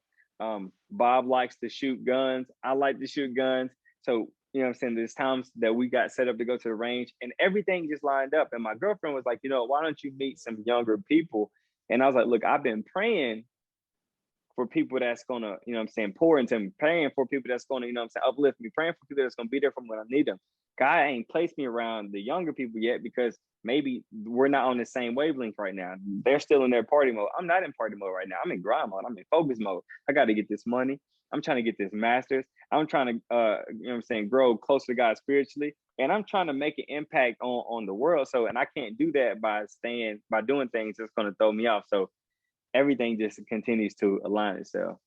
Bob likes to shoot guns. I like to shoot guns. So, you know what I'm saying? There's times that we got set up to go to the range and everything just lined up. And my girlfriend was like, why don't you meet some younger people? And I was like, look, I've been praying for people that's going to, pour into me, praying for people that's going to, uplift me, praying for people that's going to be there for me when I need them. God ain't placed me around the younger people yet because maybe we're not on the same wavelength right now. They're still in their party mode. I'm not in party mode right now. I'm in grind mode. I'm in focus mode. I got to get this money. I'm trying to get this master's. I'm trying to, grow closer to God spiritually. And I'm trying to make an impact on the world. So, and I can't do that by doing things that's going to throw me off. So everything just continues to align itself.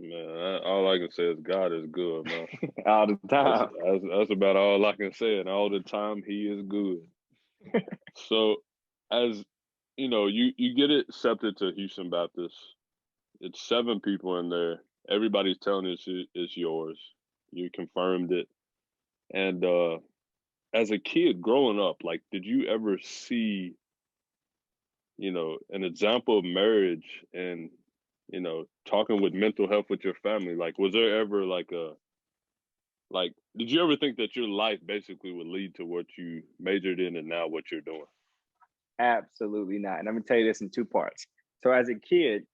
Man, all I can say is God is good, man. All the time. That's about all I can say. And all the time, He is good. So, as you get accepted to Houston Baptist. It's 7 people in there. Everybody's telling you it's yours. You confirmed it. And as a kid growing up, like, did you ever see, an example of marriage and, talking with mental health with your family? Like, was there ever did you ever think that your life basically would lead to what you majored in and now what you're doing? Absolutely not. And I'm going to tell you this in 2 parts. So as a kid,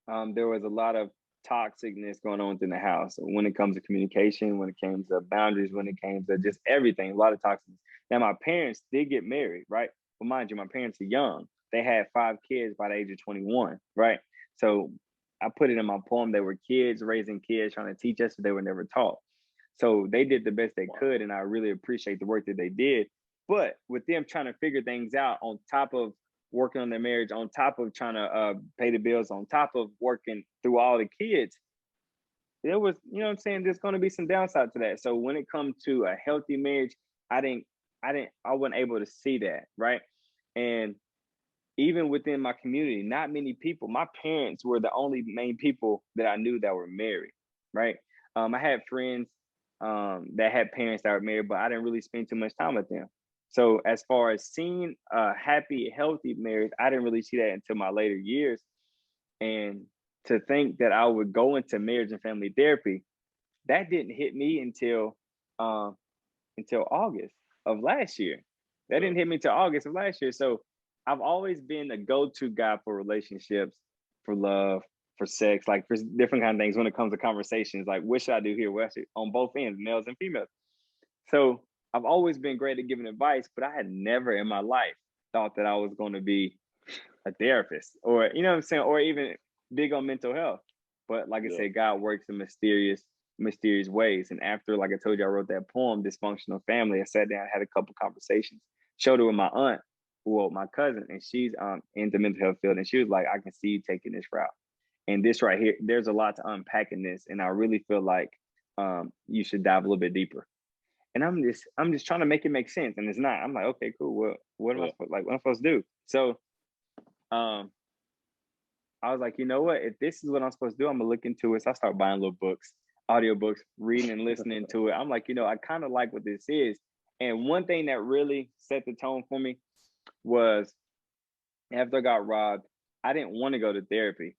there was a lot of toxicness going on within the house when it comes to communication, when it comes to boundaries, when it came to just everything, a lot of toxicness. Now, my parents did get married, right? But mind you, my parents are young. They had 5 kids by the age of 21, right? So I put it in my poem. They were kids raising kids, trying to teach us, but they were never taught. So they did the best they could, and I really appreciate the work that they did. But with them trying to figure things out on top of working on their marriage, on top of trying to pay the bills, on top of working through all the kids, there was, there's going to be some downside to that. So when it comes to a healthy marriage, I wasn't able to see that, right? And even within my community, not many people, my parents were the only main people that I knew that were married, right? I had friends that had parents that were married, but I didn't really spend too much time with them. So as far as seeing a happy, healthy marriage, I didn't really see that until my later years. And to think that I would go into marriage and family therapy, that didn't hit me um, until August of last year. That didn't hit me till August of last year. So I've always been the go-to guy for relationships, for love, for sex, like for different kind of things when it comes to conversations. Like, what should I do here? What should, on both ends, males and females. So I've always been great at giving advice, but I had never in my life thought that I was going to be a therapist, or you know what I'm saying, or even big on mental health. But like I Yeah. said, God works in mysterious ways. And after, like I told you, I wrote that poem, Dysfunctional Family, I sat down, had a couple conversations, showed it with my aunt, well, my cousin, and she's in the mental health field. And she was like, I can see you taking this route. And this right here, there's a lot to unpack in this. And I really feel like you should dive a little bit deeper. And I'm just trying to make it make sense. And it's not. I'm like, okay, cool. Well, what am I Yeah. supposed like what am I supposed to do? So um I was like, you know what? If this is what I'm supposed to do, I'm gonna look into it. So I start buying little books, audiobooks, reading and listening to it. I'm like, I kind of like what this is. And one thing that really set the tone for me was after I got robbed, I didn't want to go to therapy.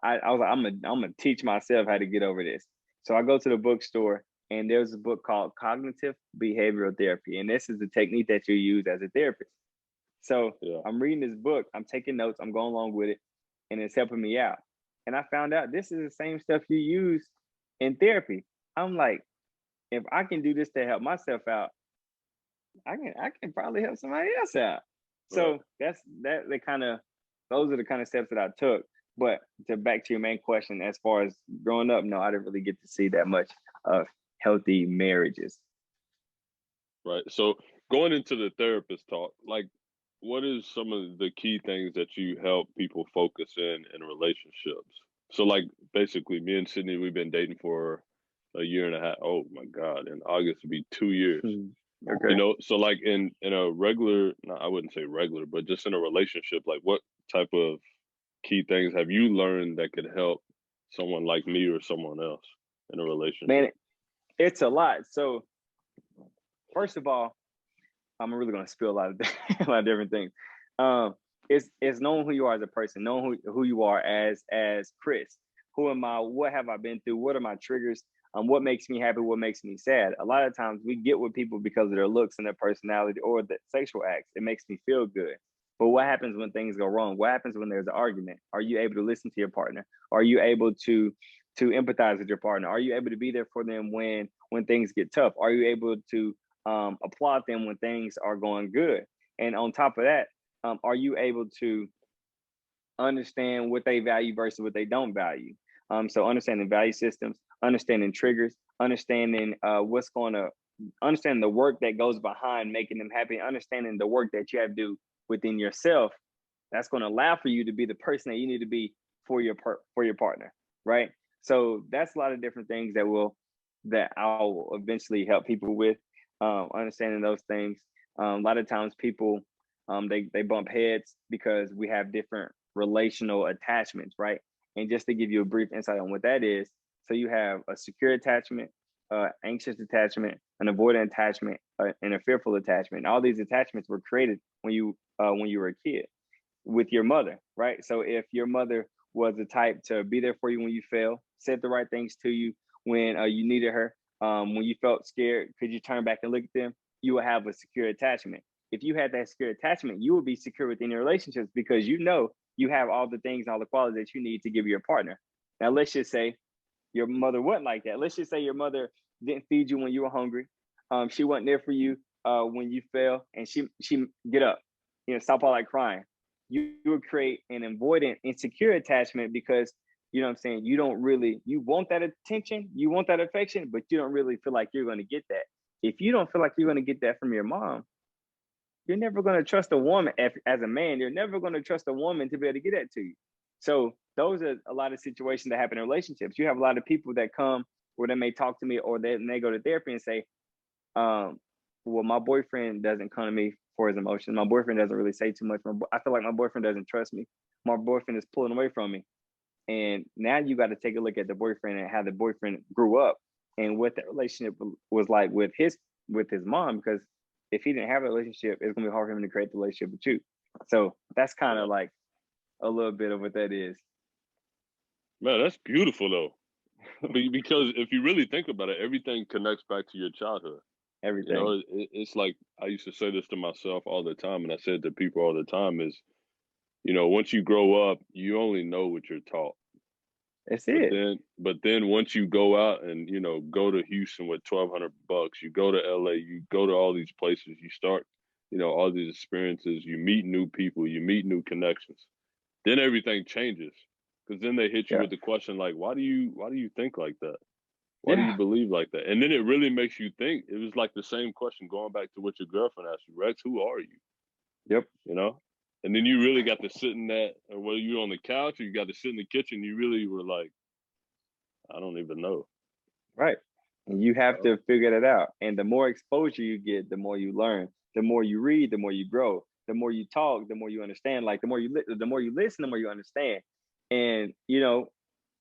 I was like, I'm gonna teach myself how to get over this. So I go to the bookstore and there's a book called Cognitive Behavioral Therapy. And this is the technique that you use as a therapist. So Yeah. I'm reading this book, I'm taking notes, I'm going along with it, and it's helping me out. And I found out this is the same stuff you use in therapy. I'm like, if I can do this to help myself out, I can probably help somebody else out. Right. So that's that the kind of those are the kind of steps that I took. But to back to your main question, as far as growing up, no, I didn't really get to see that much of healthy marriages. Right. So going into the therapist talk, like what is some of the key things that you help people focus in relationships? So like basically me and Sydney, we've been dating for a year and a half. Oh my God, in August would be 2 years. Okay. So like in a regular, no, I wouldn't say regular, but just in a relationship, like what type of key things have you learned that could help someone like me or someone else in a Man, relationship? it's a lot. So first of all, I'm really gonna spill a lot of a lot of different things. Um, it's knowing who you are as a person, knowing who you are as Chris. Who am I? What have I been through? What are my triggers? What makes me happy? What makes me sad? A lot of times we get with people because of their looks and their personality or the sexual acts. It makes me feel good. But what happens when things go wrong? What happens when there's an argument? Are you able to listen to your partner? Are you able to empathize with your partner? Are you able to be there for them when things get tough? Are you able to applaud them when things are going good? And on top of that, are you able to understand what they value versus what they don't value? So understanding value systems, understanding triggers, understanding what's going to understanding the work that goes behind making them happy, understanding the work that you have to do within yourself. That's going to allow for you to be the person that you need to be for your partner, right? So that's a lot of different things that I'll eventually help people with, understanding those things. A lot of times people they bump heads because we have different relational attachments, right? And just to give you a brief insight on what that is, so you have a secure attachment, anxious attachment, an avoidant attachment, and a fearful attachment. All these attachments were created when you were a kid with your mother, right? So if your mother was the type to be there for you when you fail, said the right things to you when you needed her, when you felt scared, could you turn back and look at them? You will have a secure attachment. If you had that secure attachment, you will be secure within your relationships because you know you have all the things, all the qualities that you need to give your partner. Now, let's just say your mother wasn't like that. Let's just say your mother didn't feed you when you were hungry. She wasn't there for you when you fell, and she get up, stop all that crying. You would create an avoidant, insecure attachment because you know what I'm saying. You want that attention, you want that affection, but you don't really feel like you're going to get that. If you don't feel like you're going to get that from your mom, you're never going to trust a woman as a man. You're never going to trust a woman to be able to get that to you. So those are a lot of situations that happen in relationships. You have a lot of people that come where they may talk to me or they go to therapy and say, well, my boyfriend doesn't come to me for his emotions. My boyfriend doesn't really say too much. I feel like my boyfriend doesn't trust me. My boyfriend is pulling away from me. And now you got to take a look at the boyfriend and how the boyfriend grew up and what the relationship was like with his mom. Because if he didn't have a relationship, it's gonna be hard for him to create the relationship with you. So that's kind of like a little bit of what that is. Man, that's beautiful though. Because if you really think about it, everything connects back to your childhood. Everything. You know, it's like I used to say this to myself all the time, and I said to people all the time is, you know, once you grow up, you only know what you're taught. That's But it. then once you go out and, you know, go to Houston with $1,200, you go to LA, you go to all these places, you start, you know, all these experiences, you meet new people, you meet new connections. Then everything changes. Because then they hit you Yeah. with the question like, why do you think like that? Why do you Yeah. believe like that? And then it really makes you think. It was like the same question going back to what your girlfriend asked you, Rex, who are you? Yep. You know? And then you really got to sit in that, or whether you're on the couch or you got to sit in the kitchen, you really were like, I don't even know. Right. And you have to figure that out. And the more exposure you get, the more you learn. The more you read, the more you grow. The more you talk, the more you understand. Like the more you listen, the more you understand. And you know,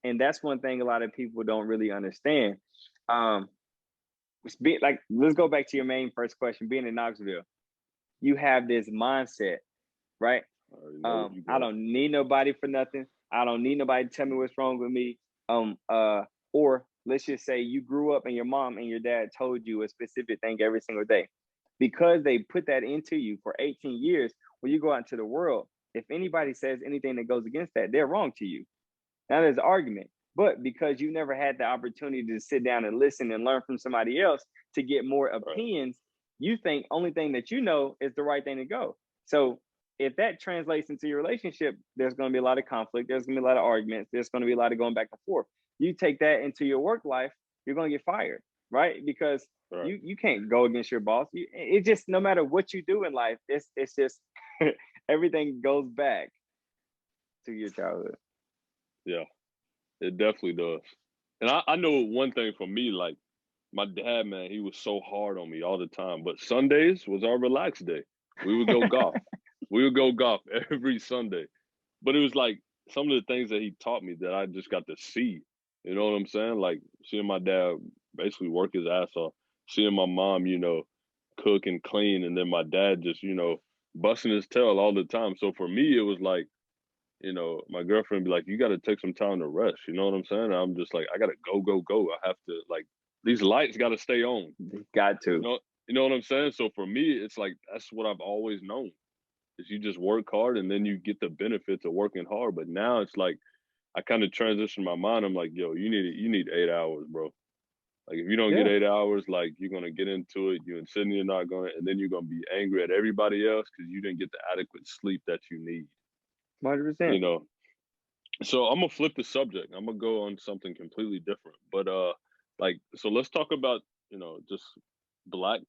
and that's one thing a lot of people don't really understand. Let's go back to your main first question. Being in Knoxville, you have this mindset, right? I don't need nobody for nothing. I don't need nobody to tell me what's wrong with me. Or let's just say you grew up and your mom and your dad told you a specific thing every single day. Because they put that into you for 18 years, when you go out into the world, if anybody says anything that goes against that, they're wrong to you. Now there's an argument. But because you never had the opportunity to sit down and listen and learn from somebody else to get more opinions, you think only thing that you know is the right thing to go. So if that translates into your relationship, there's going to be a lot of conflict. There's going to be a lot of arguments. There's going to be a lot of going back and forth. You take that into your work life, you're going to get fired, right? Because you can't go against your boss. It just, no matter what you do in life, it's just everything goes back to your childhood. Yeah, it definitely does. And I know one thing for me, like my dad, man, he was so hard on me all the time. But Sundays was our relaxed day. We would go golf. We would go golf every Sunday. But it was like some of the things that he taught me that I just got to see. You know what I'm saying? Like seeing my dad basically work his ass off, seeing my mom, you know, cook and clean, and then my dad just, you know, busting his tail all the time. So for me, it was like, you know, my girlfriend be like, you got to take some time to rest. You know what I'm saying? And I'm just like, I got to go, go, go. I have to, like, these lights got to stay on. Got to. You know what I'm saying? So for me, it's like, that's what I've always known is you just work hard and then you get the benefits of working hard. But now it's like, I kind of transition my mind. I'm like, yo, you need 8 hours, bro. Like if you don't get 8 hours, like you're going to get into it. You and Sydney are not going to, and then you're going to be angry at everybody else because you didn't get the adequate sleep that you need. 100%. You know, so I'm gonna flip the subject. I'm gonna go on something completely different. But like, so let's talk about, you know, just Black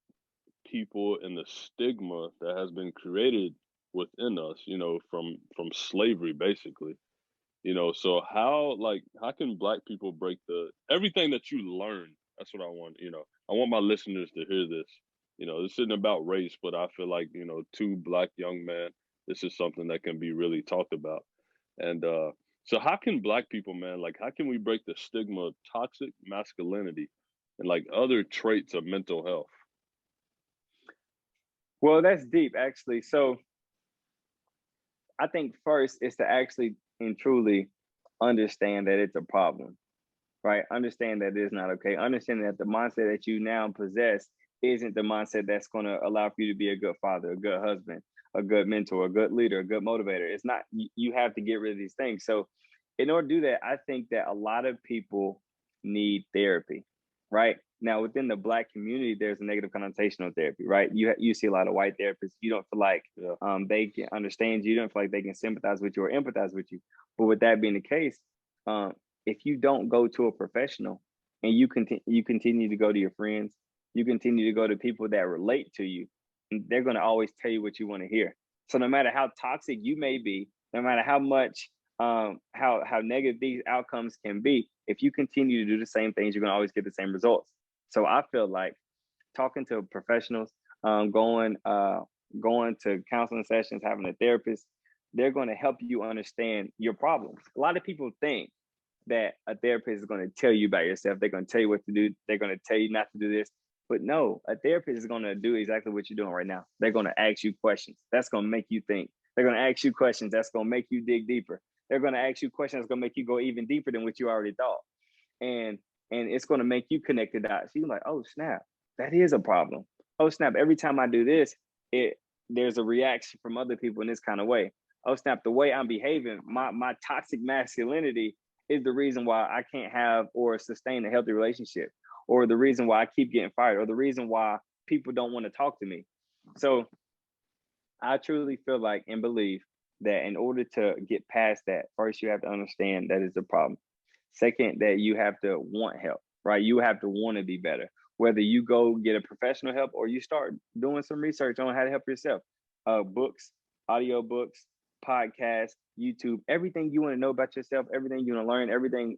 people and the stigma that has been created within us, you know, from slavery basically. You know, so how can Black people break the everything that you learn? That's what I want, you know. I want my listeners to hear this. You know, this isn't about race, but I feel like, you know, two Black young men, this is something that can be really talked about. And so how can Black people, man, like how can we break the stigma of toxic masculinity and like other traits of mental health? Well, that's deep actually. So I think first is to actually and truly understand that it's a problem, right? Understand that it's not okay. Understand that the mindset that you now possess isn't the mindset that's going to allow for you to be a good father, a good husband, a good mentor, a good leader, a good motivator. It's not, you have to get rid of these things. So in order to do that, I think that a lot of people need therapy, right? Now, within the Black community, there's a negative connotation of therapy, right? You see a lot of white therapists. You don't feel like they can understand you. You don't feel like they can sympathize with you or empathize with you. But with that being the case, if you don't go to a professional and you continue to go to your friends, you continue to go to people that relate to you, and they're going to always tell you what you want to hear. So no matter how toxic you may be, no matter how much how negative these outcomes can be, if you continue to do the same things, you're going to always get the same results. So I feel like talking to professionals, going going to counseling sessions, having a therapist, they're going to help you understand your problems. A lot of people think that a therapist is going to tell you about yourself. They're going to tell you what to do. They're going to tell you not to do this. But no, a therapist is going to do exactly what you're doing right now. They're going to ask you questions. That's going to make you think. They're going to ask you questions. That's going to make you dig deeper. They're going to ask you questions that's going to make you go even deeper than what you already thought. And it's going to make you connect the dots. You're like, oh, snap, that is a problem. Oh, snap, every time I do this, there's a reaction from other people in this kind of way. Oh, snap, the way I'm behaving, my toxic masculinity is the reason why I can't have or sustain a healthy relationship, or the reason why I keep getting fired, or the reason why people don't want to talk to me. So I truly feel like and believe that in order to get past that, first you have to understand that it's a problem. Second, that you have to want help, right? You have to want to be better. Whether you go get a professional help or you start doing some research on how to help yourself, books, audio books, podcasts, YouTube, everything you want to know about yourself, everything you want to learn, everything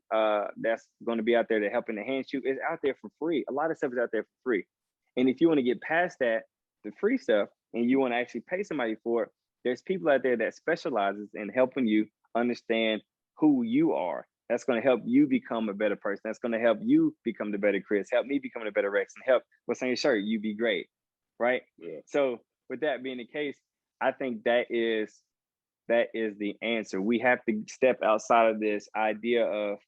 that's going to be out there to help enhance you is out there for free. A lot of stuff is out there for free. And if you want to get past that, the free stuff, and you want to actually pay somebody for it, there's people out there that specializes in helping you understand who you are. That's going to help you become a better person. That's going to help you become the better Chris, help me become the better Rex, and help what's on your shirt, you be great, right? Yeah. So with that being the case, I think that is the answer. We have to step outside of this idea of,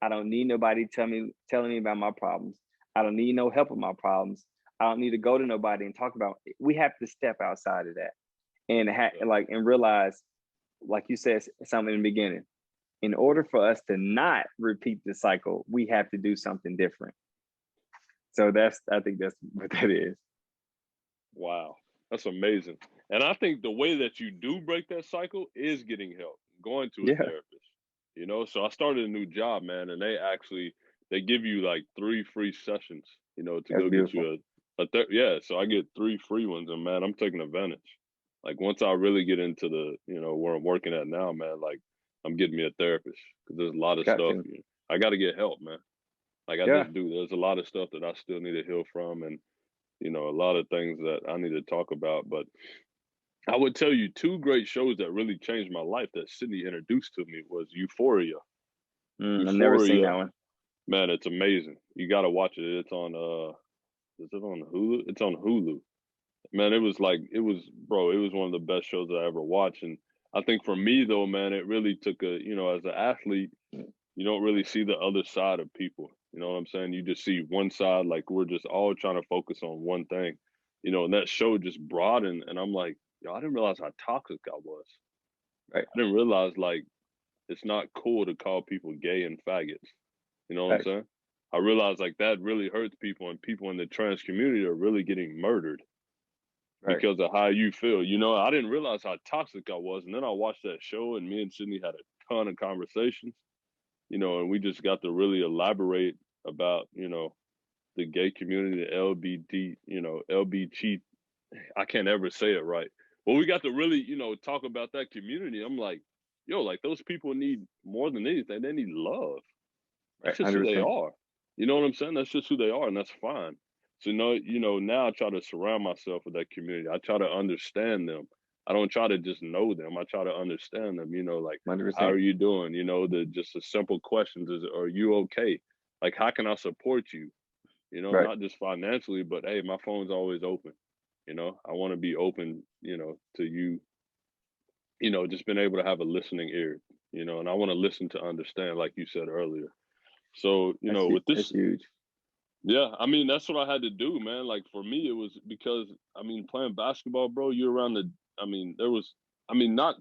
I don't need nobody telling me about my problems. I don't need no help with my problems. I don't need to go to nobody and talk about it. We have to step outside of that and and realize, like you said something in the beginning, in order for us to not repeat the cycle, we have to do something different. So I think that's what that is. Wow, that's amazing. And I think the way that you do break that cycle is getting help, going to a therapist. So I started a new job, man, and they give you like 3 free sessions, to That's go beautiful. get you so I get 3 free ones, and man, I'm taking advantage. Like once I really get into the, where I'm working at now, man, like I'm getting me a therapist because there's a lot of stuff. I got to get help, man. Like I just do. There's a lot of stuff that I still need to heal from, and a lot of things that I need to talk about. But I would tell you 2 great shows that really changed my life that Sydney introduced to me was Euphoria. I've never seen that one. Man, it's amazing. You got to watch it. It's on is it on Hulu? It's on Hulu. Man, it was one of the best shows I ever watched. And I think for me though, man, it really took as an athlete, you don't really see the other side of people. You know what I'm saying? You just see one side, like we're just all trying to focus on one thing, and that show just broadened. And I'm like, yo, I didn't realize how toxic I was. Right. I didn't realize like it's not cool to call people gay and faggots. You know what I'm saying? I realized like that really hurts people, and people in the trans community are really getting murdered because of how you feel. I didn't realize how toxic I was. And then I watched that show, and me and Sydney had a ton of conversations, and we just got to really elaborate about, the gay community, the LBT, I can't ever say it right. But we got to really, talk about that community. I'm like, yo, like those people need more than anything, they need love. That's just 100%. Who they are. You know what I'm saying? That's just who they are, and that's fine. So now I try to surround myself with that community. I try to understand them. I don't try to just know them. I try to understand them. Like 100%. How are you doing? Just the simple questions is, are you okay? Like, how can I support you? Not just financially, but hey, my phone's always open. I want to be open, to you. Just being able to have a listening ear. And I want to listen to understand, like you said earlier. So with this, that's huge. Yeah, I mean, that's what I had to do, man. Like for me, it was because playing basketball, bro, you're around not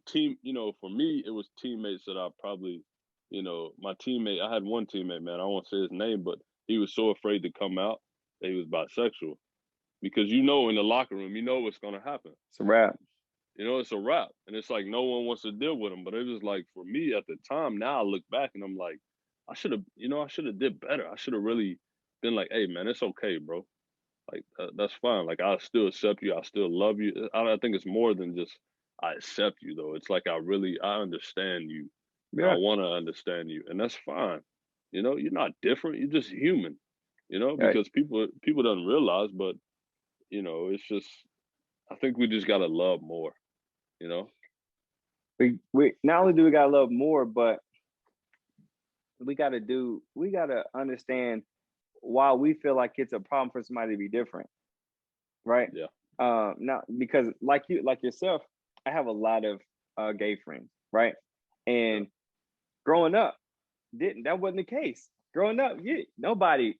team, for me, it was teammates that I probably, my teammate, I had one teammate, man, I won't say his name, but he was so afraid to come out that he was bisexual because, in the locker room, what's going to happen. It's a wrap. It's a wrap. And it's like, no one wants to deal with him. But it was like, for me at the time, now I look back and I'm like, I should have did better. I should have really been like, hey, man, it's okay, bro. Like, that's fine. Like, I still accept you. I still love you. I think it's more than just I accept you, though. It's like I understand you. Yeah. I want to understand you. And that's fine. You're not different. You're just human, because people don't realize, but, it's just, I think we just gotta love more, you know? We not only do we gotta love more, but we gotta understand why we feel like it's a problem for somebody to be different, right? Yeah. Now because like yourself, I have a lot of gay friends, right? And growing up, that wasn't the case. Growing up, nobody,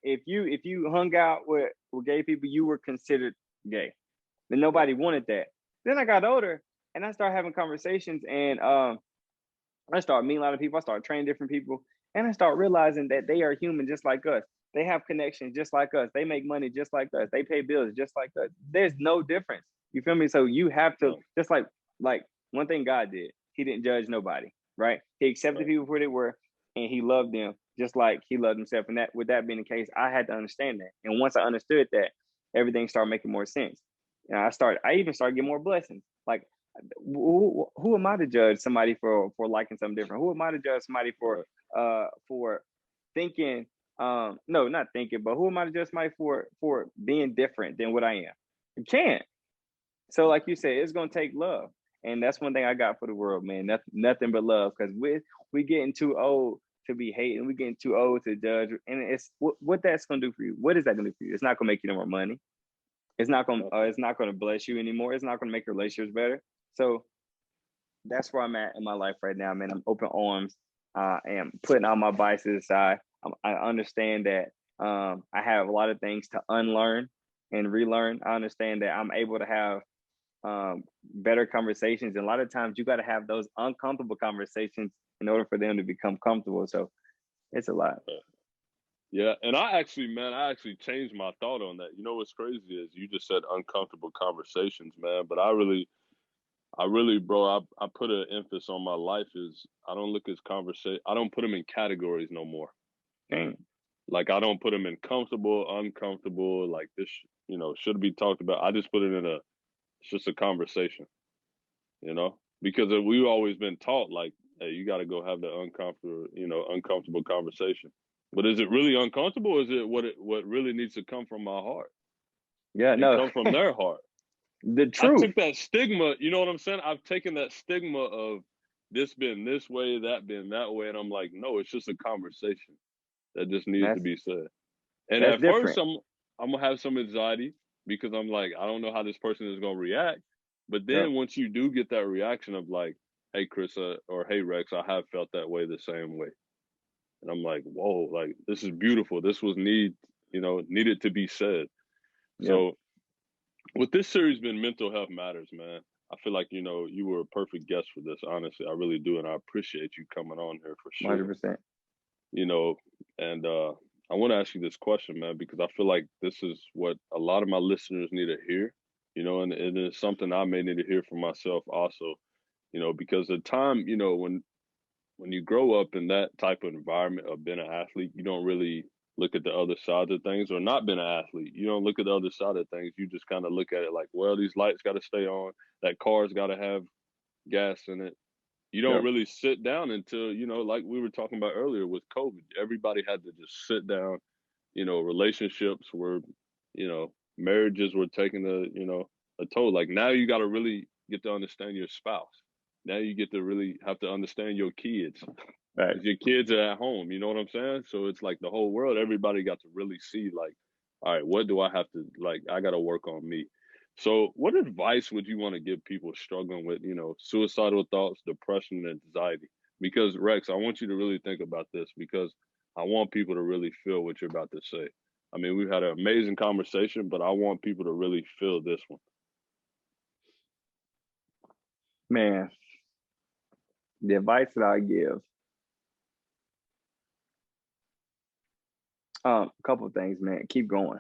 if you hung out with gay people, you were considered gay. And nobody wanted that. Then I got older and I started having conversations, and I started meeting a lot of people. I started training different people, and I started realizing that they are human just like us. They have connections just like us. They make money just like us. They pay bills just like us. There's no difference. You feel me? So you have to, just like one thing God did. He didn't judge nobody, right? He accepted people for what they were, and he loved them just like he loved himself. And that, with that being the case, I had to understand that. And once I understood that, everything started making more sense. And I even started getting more blessings. Like, who am I to judge somebody for liking something different? Who am I to judge somebody for thinking no, not thinking, but who am I to judge somebody for being different than what I am? You can't. So like you said, it's gonna take love. And that's one thing I got for the world, man. Nothing but love. Because we getting too old to be hating, we getting too old to judge. And it's what that's gonna do for you. What is that gonna do for you? It's not gonna make you no more money. It's not gonna bless you anymore. It's not gonna make your relationships better. So that's where I'm at in my life right now, man. I'm open arms. I am putting all my biases aside. I understand that I have a lot of things to unlearn and relearn. I understand that I'm able to have better conversations. And a lot of times you got to have those uncomfortable conversations in order for them to become comfortable. So it's a lot. Yeah, and I actually changed my thought on that. You know what's crazy is you just said uncomfortable conversations, man. But I really, bro, I put an emphasis on my life is I don't look at conversation. I don't put them in categories no more. Dang. Like I don't put them in comfortable, uncomfortable. Like this, should be talked about. I just put it in it's just a conversation, because we've always been taught like, hey, you got to go have the uncomfortable conversation. But is it really uncomfortable? Or is it what really needs to come from my heart? Yeah, no, come from their heart. The truth. I took that stigma. You know what I'm saying? I've taken that stigma of this being this way, that being that way, and I'm like, no, it's just a conversation that just needs to be said. And at first, I'm gonna have some anxiety because I'm like, I don't know how this person is gonna react. But then once you do get that reaction of like, hey, Chris, or hey, Rex, I have felt that way the same way. And I'm like, whoa, like this is beautiful. This was needed to be said. So with this series been Mental Health Matters, man. I feel like, you were a perfect guest for this, honestly. I really do. And I appreciate you coming on here for sure. 100%. And I want to ask you this question, man, because I feel like this is what a lot of my listeners need to hear, and it's something I may need to hear for myself also, because the time, when you grow up in that type of environment of being an athlete, you don't really look at the other side of things, or not being an athlete. You don't look at the other side of things. You just kind of look at it like, well, these lights got to stay on. That car's got to have gas in it. You don't really sit down until, like we were talking about earlier with COVID, everybody had to just sit down, relationships were, marriages were taking a toll. Like now you got to really get to understand your spouse. Now you get to really have to understand your kids. Right. Your kids are at home, you know what I'm saying? So it's like the whole world, everybody got to really see like, all right, what do I have to, like, I got to work on me. So what advice would you want to give people struggling with, suicidal thoughts, depression, and anxiety? Because Rex, I want you to really think about this because I want people to really feel what you're about to say. I mean, we've had an amazing conversation, but I want people to really feel this one. Man, the advice that I give, a couple of things, man. Keep going.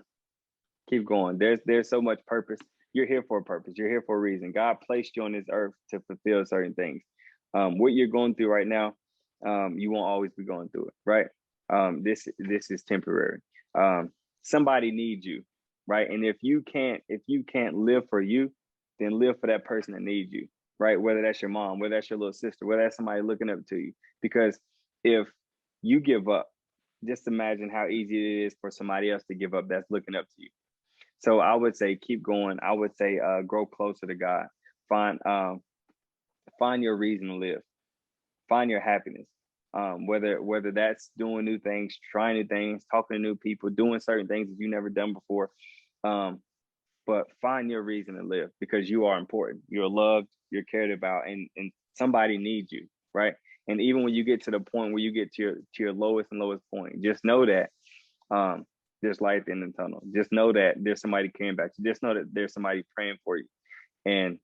There's so much purpose. You're here for a purpose. You're here for a reason. God placed you on this earth to fulfill certain things. What you're going through right now, you won't always be going through it, right? This is temporary. Somebody needs you, right? And if you can't live for you, then live for that person that needs you, right? Whether that's your mom, whether that's your little sister, whether that's somebody looking up to you. Because if you give up, just imagine how easy it is for somebody else to give up that's looking up to you. So I would say keep going. I would say grow closer to God. Find find your reason to live. Find your happiness. Whether that's doing new things, trying new things, talking to new people, doing certain things that you never done before. But find your reason to live, because you are important. You're loved, you're cared about, and somebody needs you, right? And even when you get to the point where you get to your lowest and lowest point, just know that there's light in the tunnel. Just know that there's somebody caring about you. Just know that there's somebody praying for you. And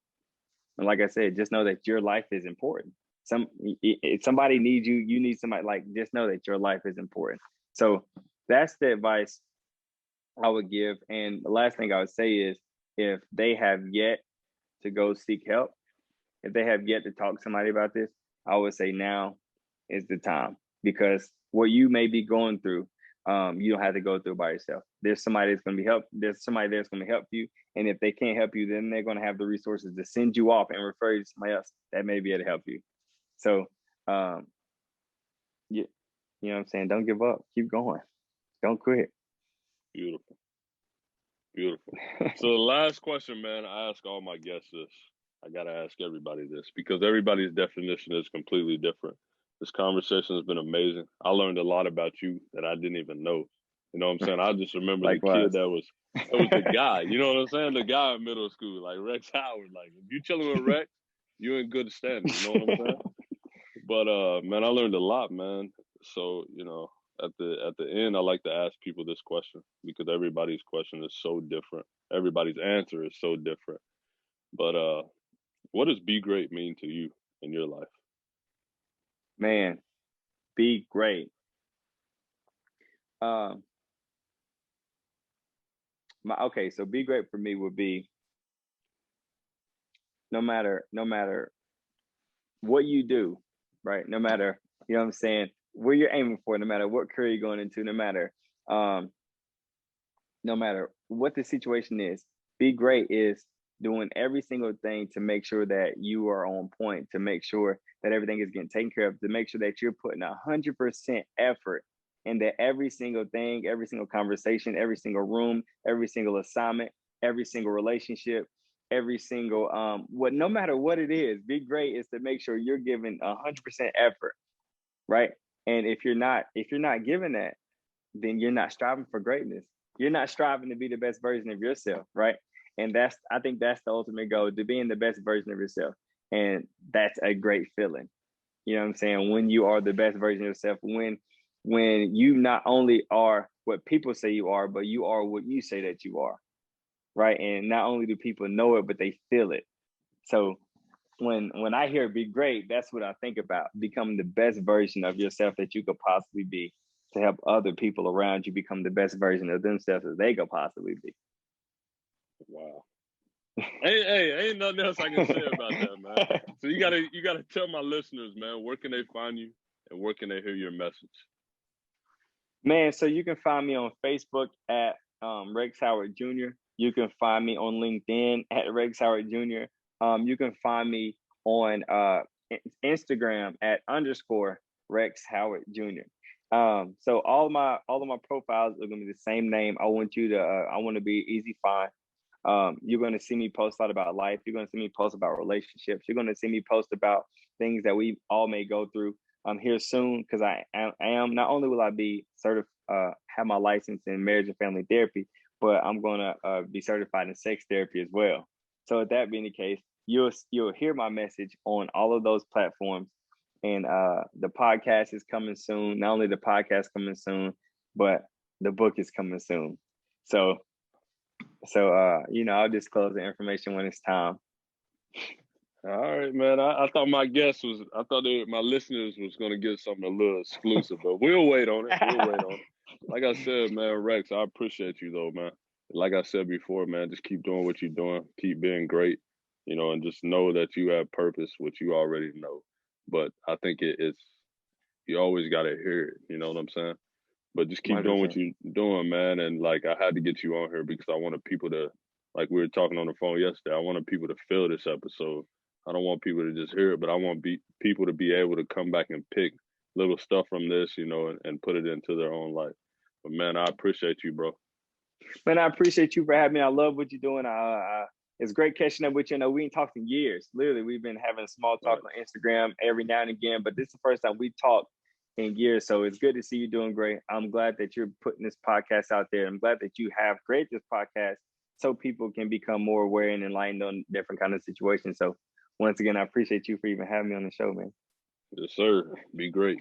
like I said, just know that your life is important. If somebody needs you, you need somebody. Like, just know that your life is important. So that's the advice I would give. And the last thing I would say is, if they have yet to go seek help, if they have yet to talk to somebody about this, I would say now is the time, because what you may be going through, you don't have to go through by yourself. There's somebody that's going to be help. There's somebody that's going to help you. And if they can't help you, then they're going to have the resources to send you off and refer you to somebody else that may be able to help you. So, you know what I'm saying? Don't give up. Keep going. Don't quit. Beautiful. Beautiful. So the last question, man, I ask all my guests this. I got to ask everybody this, because everybody's definition is completely different. This conversation has been amazing. I learned a lot about you that I didn't even know. You know what I'm saying? I just remember the kid that was the guy. You know what I'm saying? The guy in middle school, like Rex Howard. Like, if you chilling with Rex, you're in good standing. You know what I'm saying? But man, I learned a lot, man. So, you know, at the end, I like to ask people this question, because everybody's question is so different. Everybody's answer is so different. But what does be great mean to you in your life? Man, be great. Okay, so be great for me would be, no matter what you do, right? No matter, you know what I'm saying, where you're aiming for, no matter what career you're going into, no matter what the situation is, be great is doing every single thing to make sure that you are on point, to make sure that everything is getting taken care of, to make sure that you're putting 100% effort into every single thing, every single conversation, every single room, every single assignment, every single relationship, every single no matter what it is. Be great is to make sure you're giving 100% effort, right? And if you're not giving that, then you're not striving for greatness. You're not striving to be the best version of yourself, right? And I think that's the ultimate goal, to being the best version of yourself. And that's a great feeling. You know what I'm saying? When you are the best version of yourself, when you not only are what people say you are, but you are what you say that you are, right? And not only do people know it, but they feel it. So when I hear be great, that's what I think about: becoming the best version of yourself that you could possibly be, to help other people around you become the best version of themselves that they could possibly be. Wow. Ain't nothing else I can say about that, man. So you gotta tell my listeners, man, where can they find you and where can they hear your message? Man, so you can find me on Facebook at Rex Howard Jr. You can find me on LinkedIn at Rex Howard Jr. You can find me on Instagram at _ Rex Howard Jr. So all of my profiles are gonna be the same name. I want to be easy find. You're going to see me post a lot about life. You're going to see me post about relationships. You're going to see me post about things that we all may go through here soon, because I am not only will I be certified, have my license in marriage and family therapy, but I'm going to be certified in sex therapy as well. So with that being the case, you'll hear my message on all of those platforms. And the podcast is coming soon. Not only the podcast coming soon, but the book is coming soon. So I'll disclose the information when it's time. All right, man. I thought my my listeners was going to get something a little exclusive, but we'll wait on it. Like I said, man, Rex, I appreciate you though, man. Like I said before, man, just keep doing what you're doing. Keep being great, and just know that you have purpose, which you already know. But I think it's, you always got to hear it. You know what I'm saying? But just keep 100%. doing what you're doing, man. And like, I had to get you on here because I wanted people to, like we were talking on the phone yesterday, I wanted people to feel this episode. I don't want people to just hear it, but I want people to be able to come back and pick little stuff from this, and put it into their own life. But man, I appreciate you, bro. Man, I appreciate you for having me. I love what you're doing. It's great catching up with you. We ain't talked in years. Literally, we've been having small talk on Instagram every now and again, but this is the first time we talked in years. So it's good to see you doing great. I'm glad that you're putting this podcast out there. I'm glad that you have created this podcast so people can become more aware and enlightened on different kind of situations. So once again, I appreciate you for even having me on the show, man. Yes, sir. Be great.